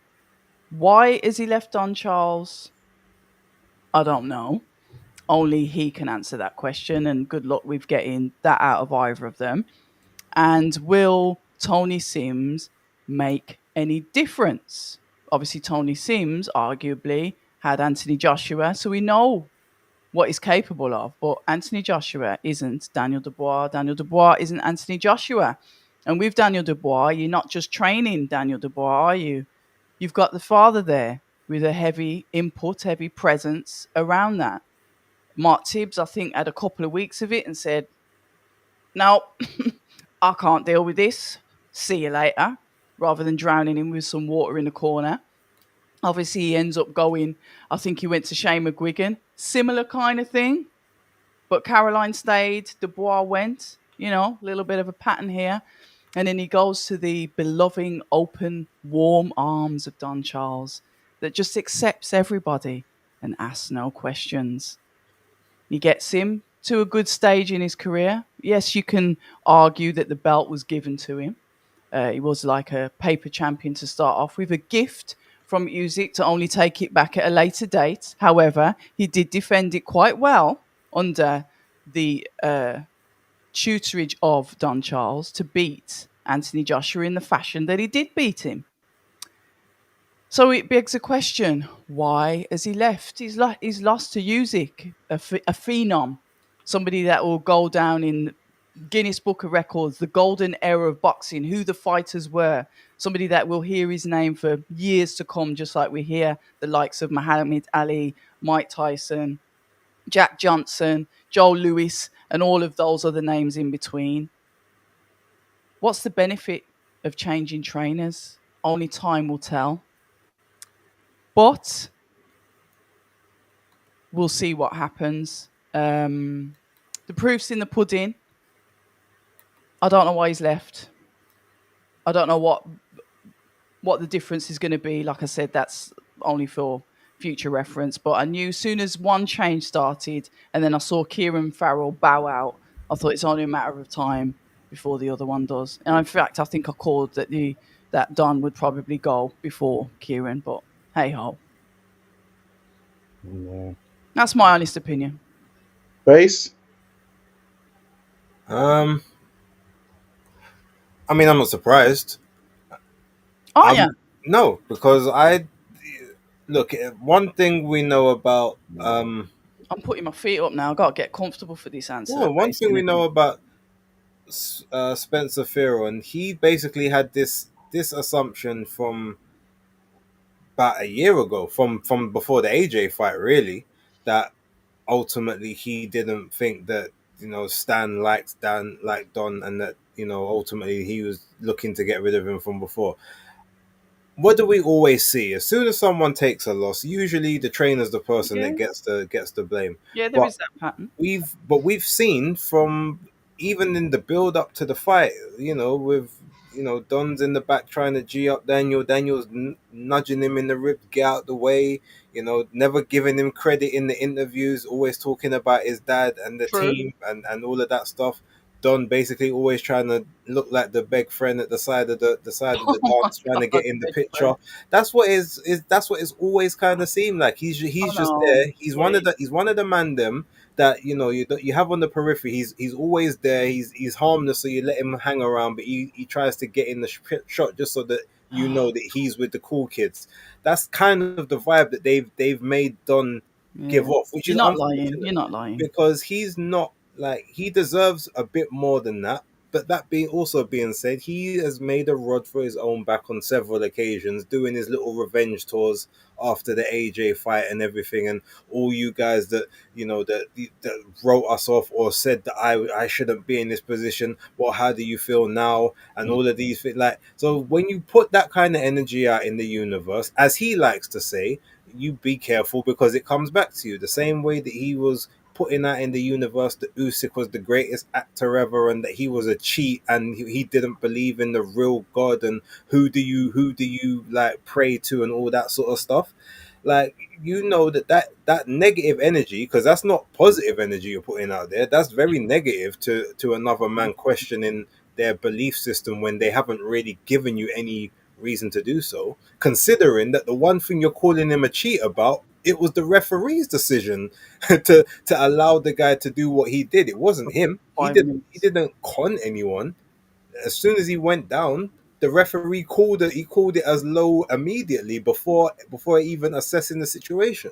S3: Why is he left Don Charles? I don't know. Only he can answer that question, and good luck with getting that out of either of them. And will Tony Sims make any difference? Obviously, Tony Sims arguably had Anthony Joshua, so we know what he's capable of. But Anthony Joshua isn't Daniel Dubois. Daniel Dubois isn't Anthony Joshua. And with Daniel Dubois, you're not just training Daniel Dubois, are you? You've got the father there with a heavy input, heavy presence around that. Mark Tibbs, I think, had a couple of weeks of it and said, no, I can't deal with this. See you later. Rather than drowning him with some water in the corner. Obviously, he ends up going. I think he went to Shane McGuigan, similar kind of thing. But Caroline stayed. Dubois went. A little bit of a pattern here. And then he goes to the beloved, open, warm arms of Don Charles that just accepts everybody and asks no questions. He gets him to a good stage in his career. Yes, you can argue that the belt was given to him. He was like a paper champion to start off with, a gift from Usyk to only take it back at a later date. However, he did defend it quite well under the tutorage of Don Charles to beat Anthony Joshua in the fashion that he did beat him. So it begs a question: why has he left? He's lost to Usyk, a phenom, somebody that will go down in Guinness Book of Records, the golden era of boxing, who the fighters were, somebody that will hear his name for years to come, just like we hear the likes of Muhammad Ali, Mike Tyson, Jack Johnson, Joe Louis, and all of those other names in between. What's the benefit of changing trainers? Only time will tell. But we'll see what happens. The proof's in the pudding. I don't know why he's left. I don't know what the difference is going to be. Like I said, that's only for future reference. But I knew as soon as one change started, and then I saw Kieran Farrell bow out, I thought it's only a matter of time before the other one does. And in fact, I think I called that Don would probably go before Kieran. But hey ho,
S1: Yeah.
S3: that's my honest opinion.
S1: Base?
S2: I mean, I'm not surprised.
S3: Oh yeah,
S2: No, because I look. One thing we know about
S3: I'm putting my feet up now. I've got to get comfortable for this answer.
S2: well, one thing we know about Spencer Fearon, he basically had this assumption from about a year ago, from before the AJ fight, really, that ultimately he didn't think that Stan liked Don, and that ultimately he was looking to get rid of him from before. What do we always see? As soon as someone takes a loss, usually the trainer's the person
S3: Yeah.
S2: that gets the blame.
S3: Yeah, there
S2: But
S3: is that pattern.
S2: we've seen from even in the build up to the fight, with Don's in the back trying to g up Daniel's nudging him in the rib, get out the way, never giving him credit in the interviews, always talking about his dad and the
S3: True.
S2: team and all of that stuff. Don basically always trying to look like the big friend at the side of the
S3: Oh
S2: dance, trying
S3: my
S2: to
S3: God,
S2: get in the
S3: big
S2: picture.
S3: friend.
S2: That's what it's always kind of seemed like.
S3: I
S2: He's just
S3: know.
S2: there. He's
S3: Yeah.
S2: one of the man them that you have on the periphery. He's always there. He's harmless, so you let him hang around, but he tries to get in the shot just so that that he's with the cool kids. That's kind of the vibe that they've made Don give
S3: Yeah.
S2: off, which
S3: You're
S2: is
S3: not lying.
S2: unfortunate
S3: You're not lying.
S2: because he's not like he deserves a bit more than that. But that being said, he has made a rod for his own back on several occasions, doing his little revenge tours after the AJ fight and everything. And all you guys that that wrote us off or said that I shouldn't be in this position. Well, how do you feel now? And all of these things. Like, so when you put that kind of energy out in the universe, as he likes to say, you be careful because it comes back to you. The same way that he was putting out in the universe that Usyk was the greatest actor ever and that he was a cheat and he didn't believe in the real God and who do you like pray to and all that sort of stuff. Like, that negative energy, because that's not positive energy you're putting out there, that's very negative to another man questioning their belief system when they haven't really given you any reason to do so, considering that the one thing you're calling him a cheat about, it was the referee's decision to allow the guy to do what he did. It wasn't him. He
S3: 5 minutes.
S2: didn't con anyone. As soon as he went down, the referee called it as low immediately before even assessing the situation.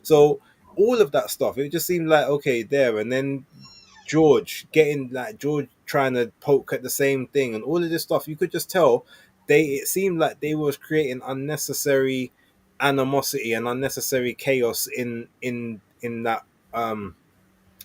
S2: So all of that stuff, it just seemed like okay there, and then George trying to poke at the same thing and all of this stuff, you could just tell it seemed like they was creating unnecessary animosity and unnecessary chaos in that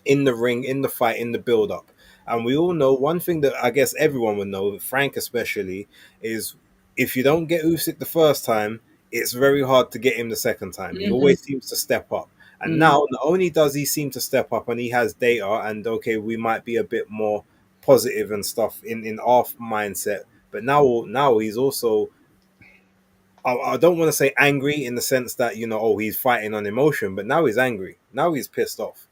S2: in the ring, in the fight, in the build up. And we all know one thing that I guess everyone would know, Frank especially, is if you don't get Usyk the first time, it's very hard to get him the second time. He
S3: Mhm.
S2: always seems to step up. And
S3: Mm.
S2: now, not only does he seem to step up and he has data, and okay, we might be a bit more positive and stuff in our mindset, but now he's also, I don't want to say angry in the sense that, oh, he's fighting on emotion, but now he's angry. Now he's pissed off.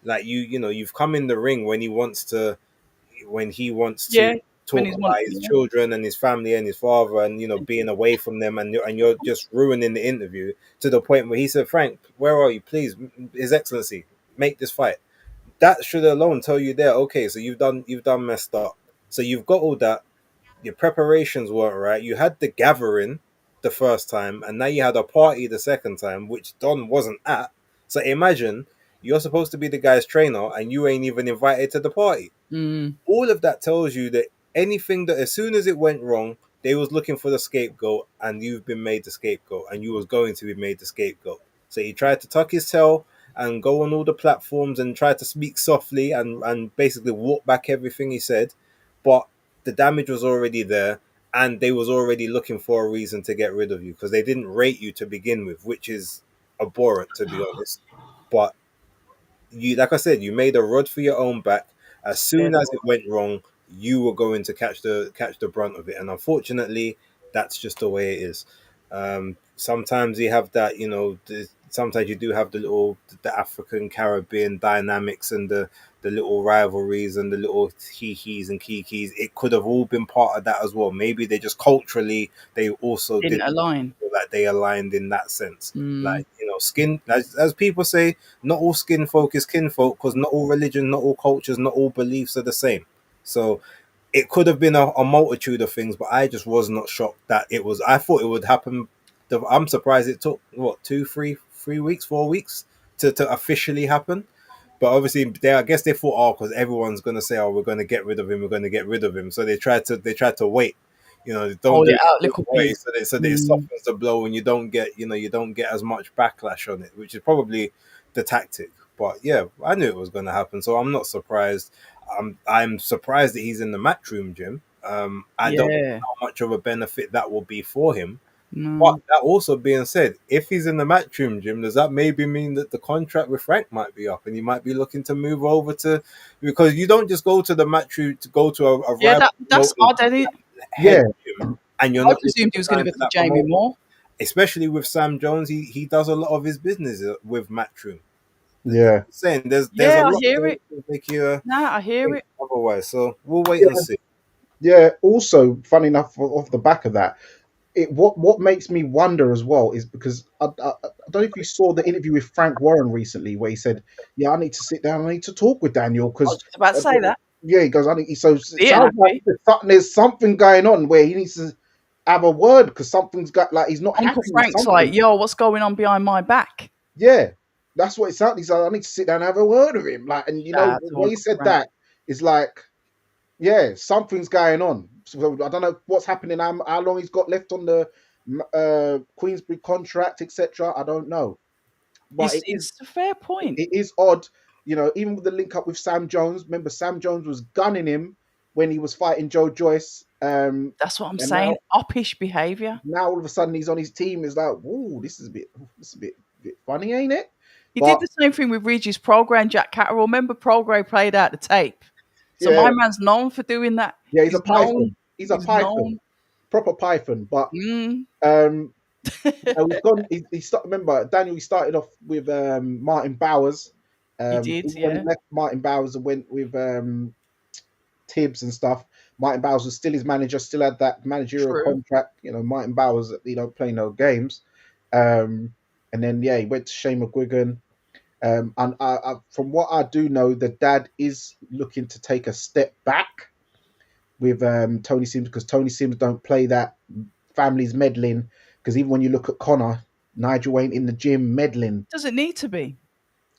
S2: Like you've come in the ring when he wants to
S3: Yeah. When
S2: talk
S3: he's
S2: about
S3: one,
S2: his
S3: yeah.
S2: children and his family and his father and being away from them, and you're just ruining the interview to the point where he said, Frank, where are you? Please, His Excellency, make this fight. That should alone tell you there, okay, so you've done messed up. So you've got all that, your preparations weren't right. You had the gathering the first time, and now you had a party the second time, which Don wasn't at. So imagine you're supposed to be the guy's trainer, and you ain't even invited to the party.
S3: Mm.
S2: All of that tells you that anything that, as soon as it went wrong, they was looking for the scapegoat, and you've been made the scapegoat, and you was going to be made the scapegoat. So he tried to tuck his tail and go on all the platforms and try to speak softly and basically walk back everything he said, but the damage was already there, and they was already looking for a reason to get rid of you because they didn't rate you to begin with, which is abhorrent, to be honest. But you, like I said, you made a rod for your own back. As
S3: Yeah,
S2: soon as it went wrong, you were going to catch the brunt of it, and unfortunately, that's just the way it is. Sometimes you have that, sometimes you do have the African Caribbean dynamics and the little rivalries and the little hee-hees and kikis. It could have all been part of that as well. Maybe they just culturally they also
S3: didn't
S2: didn't
S3: align.
S2: feel like they aligned in that sense.
S3: Mm.
S2: Like, skin, as people say, not all skin folk is kinfolk, because not all religion, not all cultures, not all beliefs are the same. So it could have been a multitude of things, but I just was not shocked that it was. I thought it would happen. I'm surprised it took what, 3 weeks, 4 weeks to officially happen. But obviously, I guess they thought, oh, because everyone's gonna say, oh, we're gonna get rid of him, we're gonna get rid of him. So they tried to wait. Don't
S3: Hold
S2: do
S3: it
S2: it
S3: out a
S2: straight
S3: little
S2: away,
S3: bit.
S2: so that it
S3: Mm.
S2: softens the blow, and you don't get as much backlash on it, which is probably the tactic. But yeah, I knew it was going to happen, so I'm not surprised. I'm surprised that he's in the matchroom gym. I don't know
S3: Yeah.
S2: how much of a benefit that will be for him. But
S3: No.
S2: that also being said, if he's in the matchroom gym, does that maybe mean that the contract with Frank might be up and he might be looking to move over to? Because you don't just go to the matchroom to go to a
S3: Yeah,
S2: rival
S3: that's
S2: promoter's
S3: odd, isn't it?
S2: head
S1: Yeah,
S2: gym, and you're
S3: I
S2: not looking
S3: presumed he
S2: to
S3: was going to
S2: sign
S3: go
S2: to
S3: for
S2: that
S3: Jamie
S2: promoter.
S3: Moore.
S2: Especially with Sam Jones, he does a lot of his business with Matchroom.
S1: yeah,
S2: Saying there's a
S3: Yeah, I
S2: lot
S3: hear
S2: to
S3: it.
S2: make you
S3: Nah, I hear
S2: think
S3: it.
S2: otherwise. So we'll wait and see.
S1: yeah. Also, funny enough, off the back of that, what makes me wonder as well is because I don't know if you saw the interview with Frank Warren recently, where he said, "Yeah, I need to sit down, I need to talk with Daniel
S3: I
S1: because."
S3: was just about to say that.
S1: Yeah, he goes. I need. So it
S3: He ain't
S1: sounds like
S3: happy.
S1: there's something going on where he needs to have a word because something's got like he's not
S3: Uncle
S1: happy with
S3: Frank's like,
S1: something.
S3: yo, what's going on behind my back?
S1: Yeah, that's what it sounds. He's like, I need to sit down and have a word with him. Like, and
S3: Shout out
S1: the
S3: to
S1: way he
S3: Uncle
S1: said
S3: Frank.
S1: that is like, yeah, something's going on. So I don't know what's happening. How long he's got left on the Queensbury contract, etc. I don't know, but
S3: It's a fair point.
S1: it is odd. Even with the link up with Sam Jones. Remember, Sam Jones was gunning him when he was fighting Joe Joyce.
S3: That's what I'm
S1: And
S3: saying. Uppish behaviour.
S1: now all of a sudden he's on his team. Is like, whoa, this is a bit funny, ain't it?
S3: He did
S1: But
S3: the same thing with Regis Progre and Jack Catterall. Remember, Progre played out the tape. So
S1: yeah,
S3: my man's known for doing that.
S1: yeah, he's a
S3: He's known.
S1: python. He's a
S3: He's
S1: python,
S3: known.
S1: proper python. But
S3: Mm.
S1: um, we've gone. Remember, Daniel. He started off with Martin Bowers.
S3: He did,
S1: Even when he
S3: yeah.
S1: left Martin Bowers and went with Tibbs and stuff. Martin Bowers was still his manager, still had that managerial
S3: True.
S1: contract. Martin Bowers, he don't play no games. And then yeah, he went to Shane McGuigan. And from what I do know, the dad is looking to take a step back with Tony Sims because Tony Sims don't play that family's meddling. Because even when you look at Connor, Nigel ain't in the gym meddling.
S3: Doesn't need to be.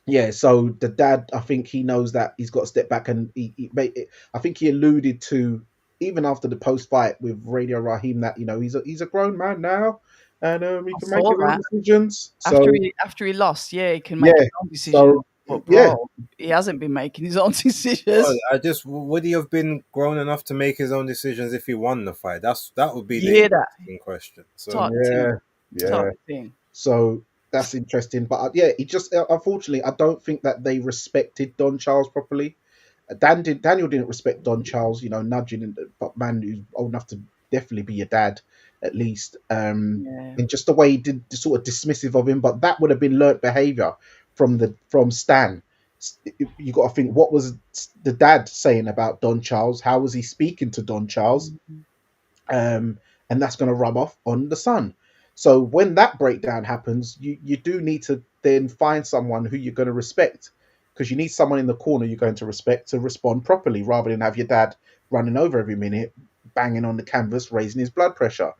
S1: Yeah, so the dad, I think he knows that he's got to step back, and I think he alluded to even after the post fight with Radio Raheem that he's a grown man now, and he
S3: I
S1: can make
S3: saw
S1: his own
S3: that.
S1: decisions.
S3: After he lost, yeah, he can make
S1: Yeah,
S3: his own decisions.
S1: so
S3: But
S1: yeah,
S3: bro, he hasn't been making his own
S2: Well,
S3: decisions.
S2: would he have been grown enough to make his own decisions if he won the fight? That would be
S3: You
S2: the
S3: hear that?
S2: interesting question. So
S3: Talk to
S1: yeah,
S3: him.
S1: Yeah.
S3: type of thing.
S1: So that's interesting. But yeah, it just unfortunately, I don't think that they respected Don Charles properly. Daniel didn't respect Don Charles, nudging him, but man who's old enough to definitely be your dad, at least.
S3: Yeah.
S1: And just the way he did sort of dismissive of him, but that would have been learnt behaviour from Stan. You got to think, what was the dad saying about Don Charles? How was he speaking to Don Charles?
S3: Mhm.
S1: And that's going to rub off on the son. So when that breakdown happens, you do need to then find someone who you're going to respect, because you need someone in the corner you're going to respect to respond properly, rather than have your dad running over every minute, banging on the canvas, raising his blood pressure.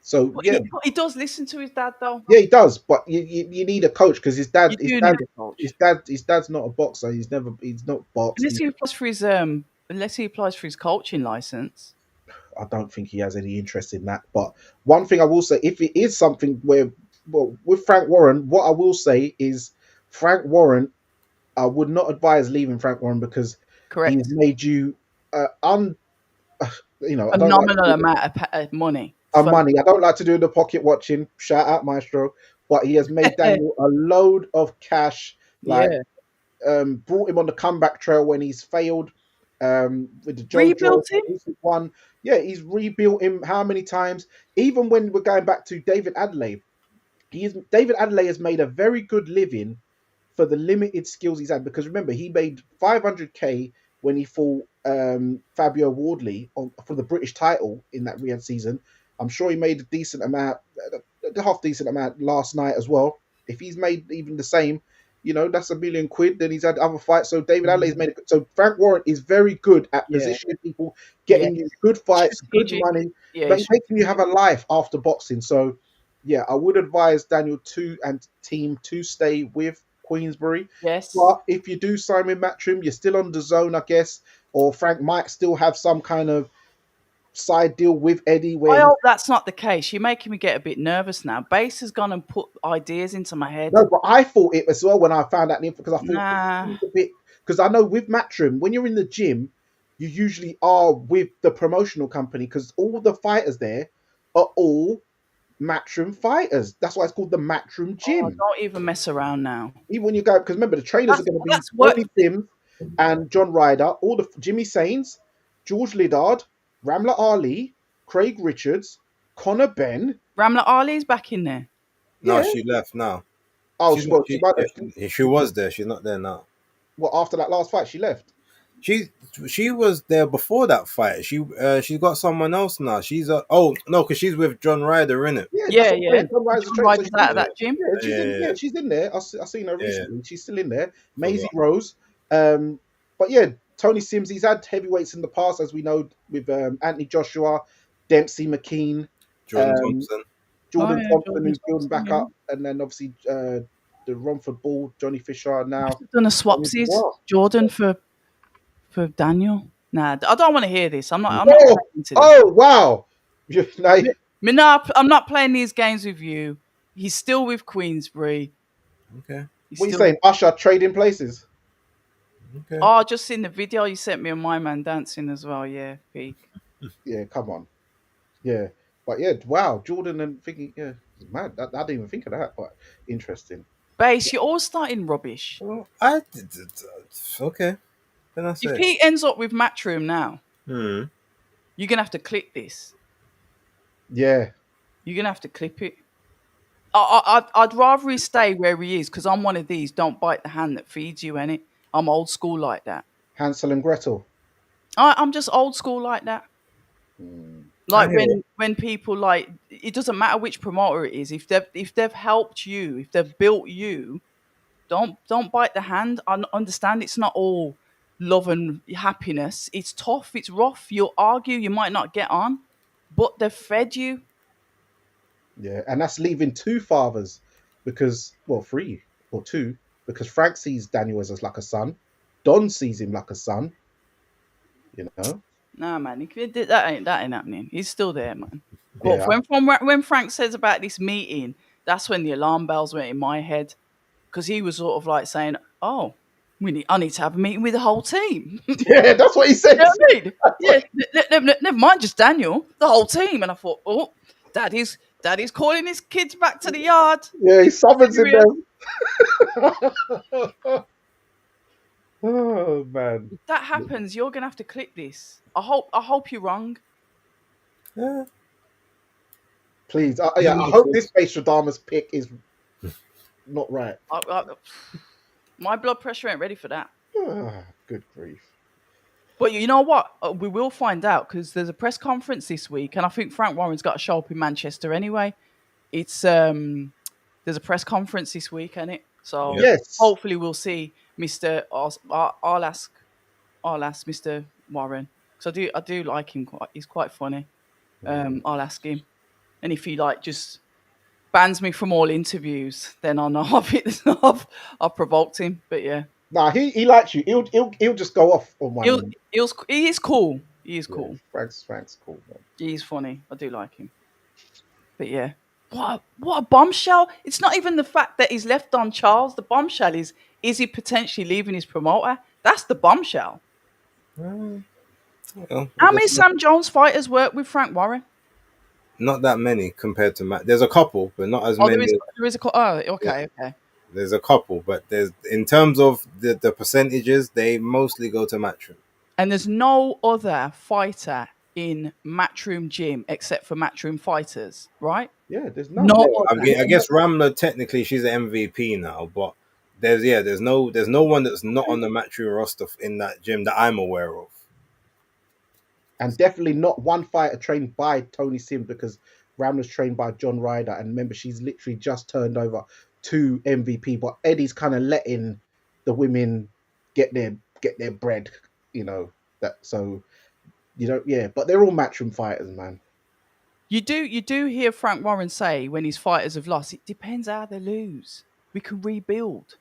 S1: So
S3: But
S1: yeah,
S3: he does listen to his dad, though.
S1: yeah, he does, but you need a coach, because his dad,
S3: You do need a coach.
S1: his dad's not a boxer. He's not boxed.
S3: Unless he applies for his coaching license.
S1: I don't think he has any interest in that. But one thing I will say, if it is something where, well, with Frank Warren, what I will say is Frank Warren, I would not advise leaving Frank Warren, because
S3: Correct.
S1: he's made you, I don't
S3: Phenomenal amount of money.
S1: money. I don't like to do the pocket watching. Shout out Maestro, but he has made Daniel a load of cash. Like, brought him on the comeback trail when he's failed. With the
S3: Rebuilt him?
S1: one, yeah, he's rebuilt him how many times? Even when we're going back to David Adelaide, David Adelaide has made a very good living for the limited skills he's had. Because remember, he made 500k when he fought Fabio Wardley for the British title in that Riyadh season. I'm sure he made a decent amount, a half decent amount last night as well. If he's made even the same, that's £1 million. Then he's had other fights. So David Adelaide's made it. So Frank Warren is very good at positioning people, getting you good fights, good money, making you have a life after boxing. So yeah, I would advise Daniel and team to stay with Queensbury.
S3: Yes.
S1: But if you do sign with Matchroom, you're still on the zone, I guess. Or Frank might still have some kind of side deal with Eddie.
S3: I hope that's not the case. You're making me get a bit nervous now. Base has gone and put ideas into my head.
S1: No, but I thought it as well when I found out, because I thought a bit, because I know with Matchroom, when you're in the gym, you usually are with the promotional company, because all the fighters there are all Matchroom fighters. That's why it's called the Matchroom Gym.
S3: Oh, don't even mess around now.
S1: Even when you go, because remember, the trainers are going to be Bobby Sims and John Ryder, all the Jimmy Sains, George Liddard, Ramla Ali, Craig Richards, Conor Benn.
S3: Ramla Ali's back in there.
S2: No,
S1: Yeah.
S2: she left now.
S1: Oh,
S2: she was there. She's not there now.
S1: Well, after that last fight, she left.
S2: She was there before that fight. She's got someone else now. She's because she's with John Ryder, innit?
S1: Yeah.
S3: John Ryder's out of that gym.
S1: Yeah, she's in there. I've seen her recently. She's still in there. Maisie Rose. But yeah, Tony Sims. He's had heavyweights in the past, as we know, with Anthony Joshua, Dempsey McKean,
S2: Jordan Thompson,
S1: who's building back up, and then obviously the Romford Bull, Johnny Fisher. Now
S3: done a swapsies, Jordan for Daniel. Nah, I don't want to hear this. I'm not.
S1: Oh wow!
S3: I'm not playing these games with you. He's still with Queensbury.
S2: Okay.
S1: What are you saying? Usher trading places?
S3: Okay. Oh, just seen the video you sent me of my man dancing as well. Yeah, peak.
S1: Yeah, come on. Yeah, but yeah, wow, Jordan and thinking, yeah, mad. I didn't even think of that, but interesting.
S3: Base, you're all starting rubbish.
S2: Well, okay. Then I say.
S3: If he ends up with Matchroom now, you're gonna have to clip this.
S1: Yeah,
S3: you're gonna have to clip it. I'd rather he stay where he is, because I'm one of these. Don't bite the hand that feeds you, innit? I'm old school like that.
S1: Hansel and Gretel.
S3: I'm just old school like that. Like when people, like, it doesn't matter which promoter it is. If they've helped you, if they've built you, don't bite the hand. I understand it's not all love and happiness. It's tough. It's rough. You'll argue. You might not get on, but they've fed you.
S1: Yeah, and that's leaving two fathers, because, well, 3 or 2, because Frank sees Daniel as like a son, Don sees him like a son.
S3: Nah, man, that ain't happening. He's still there, man. But when Frank says about this meeting, that's when the alarm bells went in my head, because he was sort of like saying, "Oh, I need to have a meeting with the whole team."
S1: Yeah, that's what he said.
S3: You know what I mean? Yeah, never mind just Daniel, the whole team. And I thought, oh, Daddy's Daddy's calling his kids back to the yard.
S1: Yeah, he summons him
S3: Serious.
S1: them. Oh man.
S3: If that happens, you're gonna have to clip this. I hope you're wrong.
S2: Yeah.
S1: Please. I hope this Stradamus pick is not right.
S3: My blood pressure ain't ready for that.
S1: Good grief.
S3: But you know what? We will find out because there's a press conference this week, and I think Frank Warren's got to show up in Manchester anyway. It's there's a press conference this week, isn't it? So
S1: Yes.
S3: hopefully we'll see Mr. I'll ask Mr. Warren because I do like him quite. He's quite funny. I'll ask him, and if he like just bans me from all interviews, then I'll know I've provoked him. But yeah,
S1: Nah, he likes you. He'll just go off on one.
S3: he is cool. He is cool.
S1: Frank's cool, man.
S3: He's funny. I do like him. But yeah, what a bombshell! It's not even the fact that he's left Don Charles. The bombshell is he potentially leaving his promoter? That's the bombshell.
S2: Well,
S3: How many Sam Jones fighters work with Frank Warren?
S2: Not that many compared to Matt. There's a couple, but not as many.
S3: There is a okay.
S2: There's a couple, but there's in terms of the percentages, they mostly go to Matchroom.
S3: And there's no other fighter in Matchroom Gym except for Matchroom Fighters, right?
S1: Yeah, there's
S3: no.
S2: I guess Ramla technically she's an MVP now, but there's no one that's not on the Matchroom roster in that gym that I'm aware of.
S1: And definitely not one fighter trained by Tony Sim because Ramla's trained by John Ryder. And remember, she's literally just turned over to MVP. But Eddie's kind of letting the women get their bread, you know. But they're all Matchroom fighters, man.
S3: You do hear Frank Warren say when his fighters have lost, it depends how they lose. We can rebuild.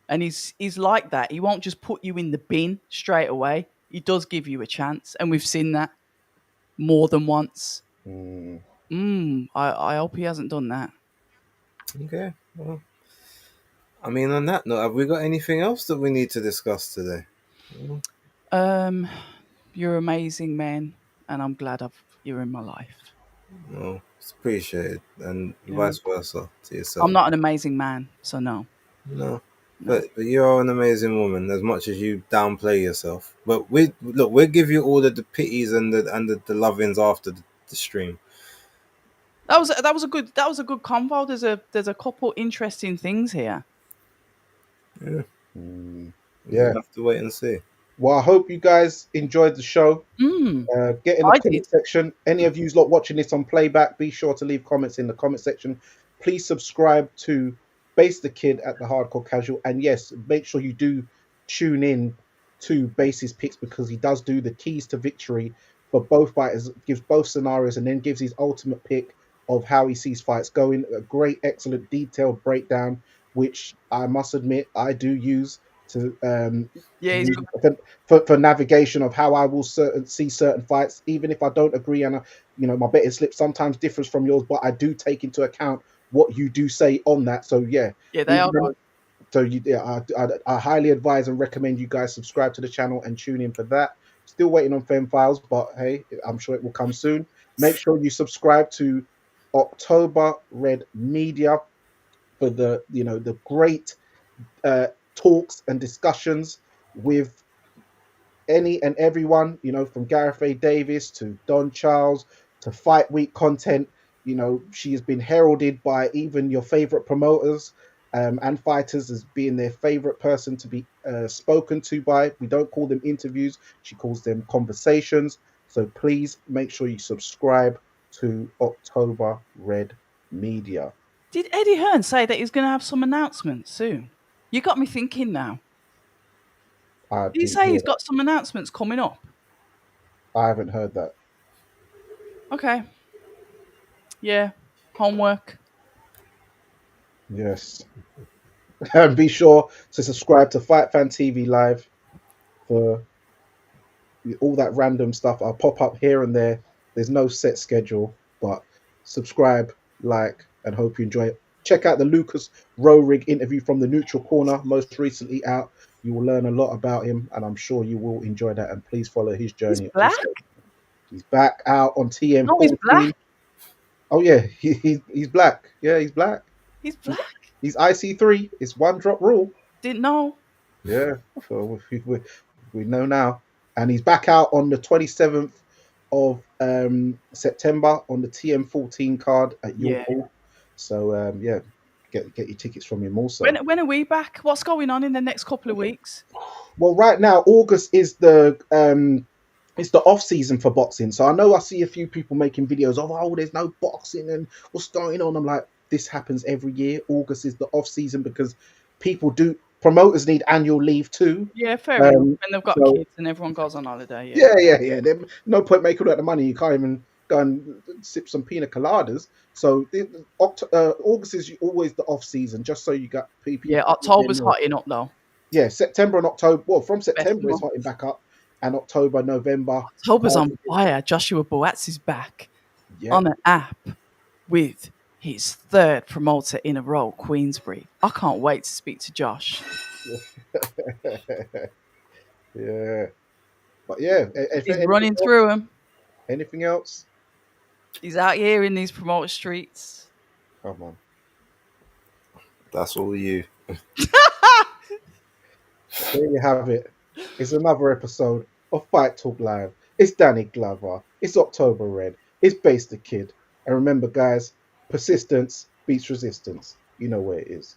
S3: And he's like that. He won't just put you in the bin straight away. He does give you a chance, and we've seen that more than once. I hope he hasn't done that.
S2: Okay. Well, I mean, on that note, have we got anything else that we need to discuss today?
S3: You're amazing, man, and I'm glad you're in my life.
S2: No, it's appreciated, and vice versa to yourself.
S3: I'm not an amazing man, so no.
S2: No. But you are an amazing woman, as much as you downplay yourself. But we'll give you all the pities and the lovings after the stream.
S3: That was a good convo. There's a couple interesting things here.
S2: Yeah. We'll have to wait and see.
S1: Well, I hope you guys enjoyed the show. Get in the comment section. Any of you lot watching this on playback, be sure to leave comments in the comment section. Please subscribe to Base the Kid at the Hardcore Casual, and yes, make sure you do tune in to Base's picks because he does do the keys to victory for both fighters, gives both scenarios, and then gives his ultimate pick of how he sees fights going. A great, excellent, detailed breakdown, which I must admit I do use to for navigation of how I will see certain fights, even if I don't agree and my betting slip sometimes differs from yours, but I do take into account what you do say on that. So they are good. So I highly advise and recommend you guys subscribe to the channel and tune in for that. Still waiting on Femme Files, but hey, I'm sure it will come soon. Make sure you subscribe to October Red Media for the great talks and discussions with any and everyone, from Gareth A. Davis to Don Charles to Fight Week content. She has been heralded by even your favorite promoters and fighters as being their favorite person to be spoken to by. We don't call them interviews. She calls them conversations. So please make sure you subscribe to October Red Media.
S3: Did Eddie Hearn say that he's going to have some announcements soon? You got me thinking now. Did he say he's got some announcements coming up?
S1: I haven't heard that.
S3: Okay. Yeah. Homework.
S1: Yes. And be sure to subscribe to Fight Fan TV Live for all that random stuff. I'll pop up here and there. There's no set schedule, but subscribe, like, and hope you enjoy it. Check out the Lucas Rohrig interview from the Neutral Corner, most recently out. You will learn a lot about him, and I'm sure you will enjoy that. And please follow his journey.
S3: He's black?
S1: He's back out on TM14.
S3: No, he's black.
S1: Oh yeah, he's black. Yeah, he's black.
S3: He's
S1: He's,
S3: black.
S1: he's IC3. It's one drop rule.
S3: Didn't know.
S1: Yeah, so we know now, and he's back out on the 27th of September on the TM14 card at York
S3: Yeah.
S1: Hall. So yeah, get your tickets from him also.
S3: When are we back? What's going on in the next couple of weeks?
S1: Well, right now August is the it's the off season for boxing. So I know I see a few people making videos of, oh, there's no boxing and what's going on. I'm like, this happens every year. August is the off season because promoters need annual leave too.
S3: Yeah, fair enough. And they've got
S1: so-
S3: kids and everyone goes on holiday. Yeah.
S1: Yeah. There's no point making all that money. You can't even go and sip some pina coladas. So August is always the off season, just so you got people.
S3: Yeah, October's hotting up though.
S1: Yeah, September and October. Well, from
S3: Best
S1: September it's
S3: month.
S1: hotting back up, and October, November.
S3: October's on fire. Joshua Boaz is back
S1: Yeah,
S3: on an app with his third promoter in a row, Queensbury. I can't wait to speak to Josh.
S1: yeah. But yeah,
S3: He's running through them.
S1: Anything else?
S3: He's out here in these promoter streets.
S1: Come on.
S2: That's all you.
S1: There you have it. It's another episode of Fight Talk Live. It's Danny Glover. It's October Red. It's Base the Kid. And remember, guys, persistence beats resistance. You know where it is.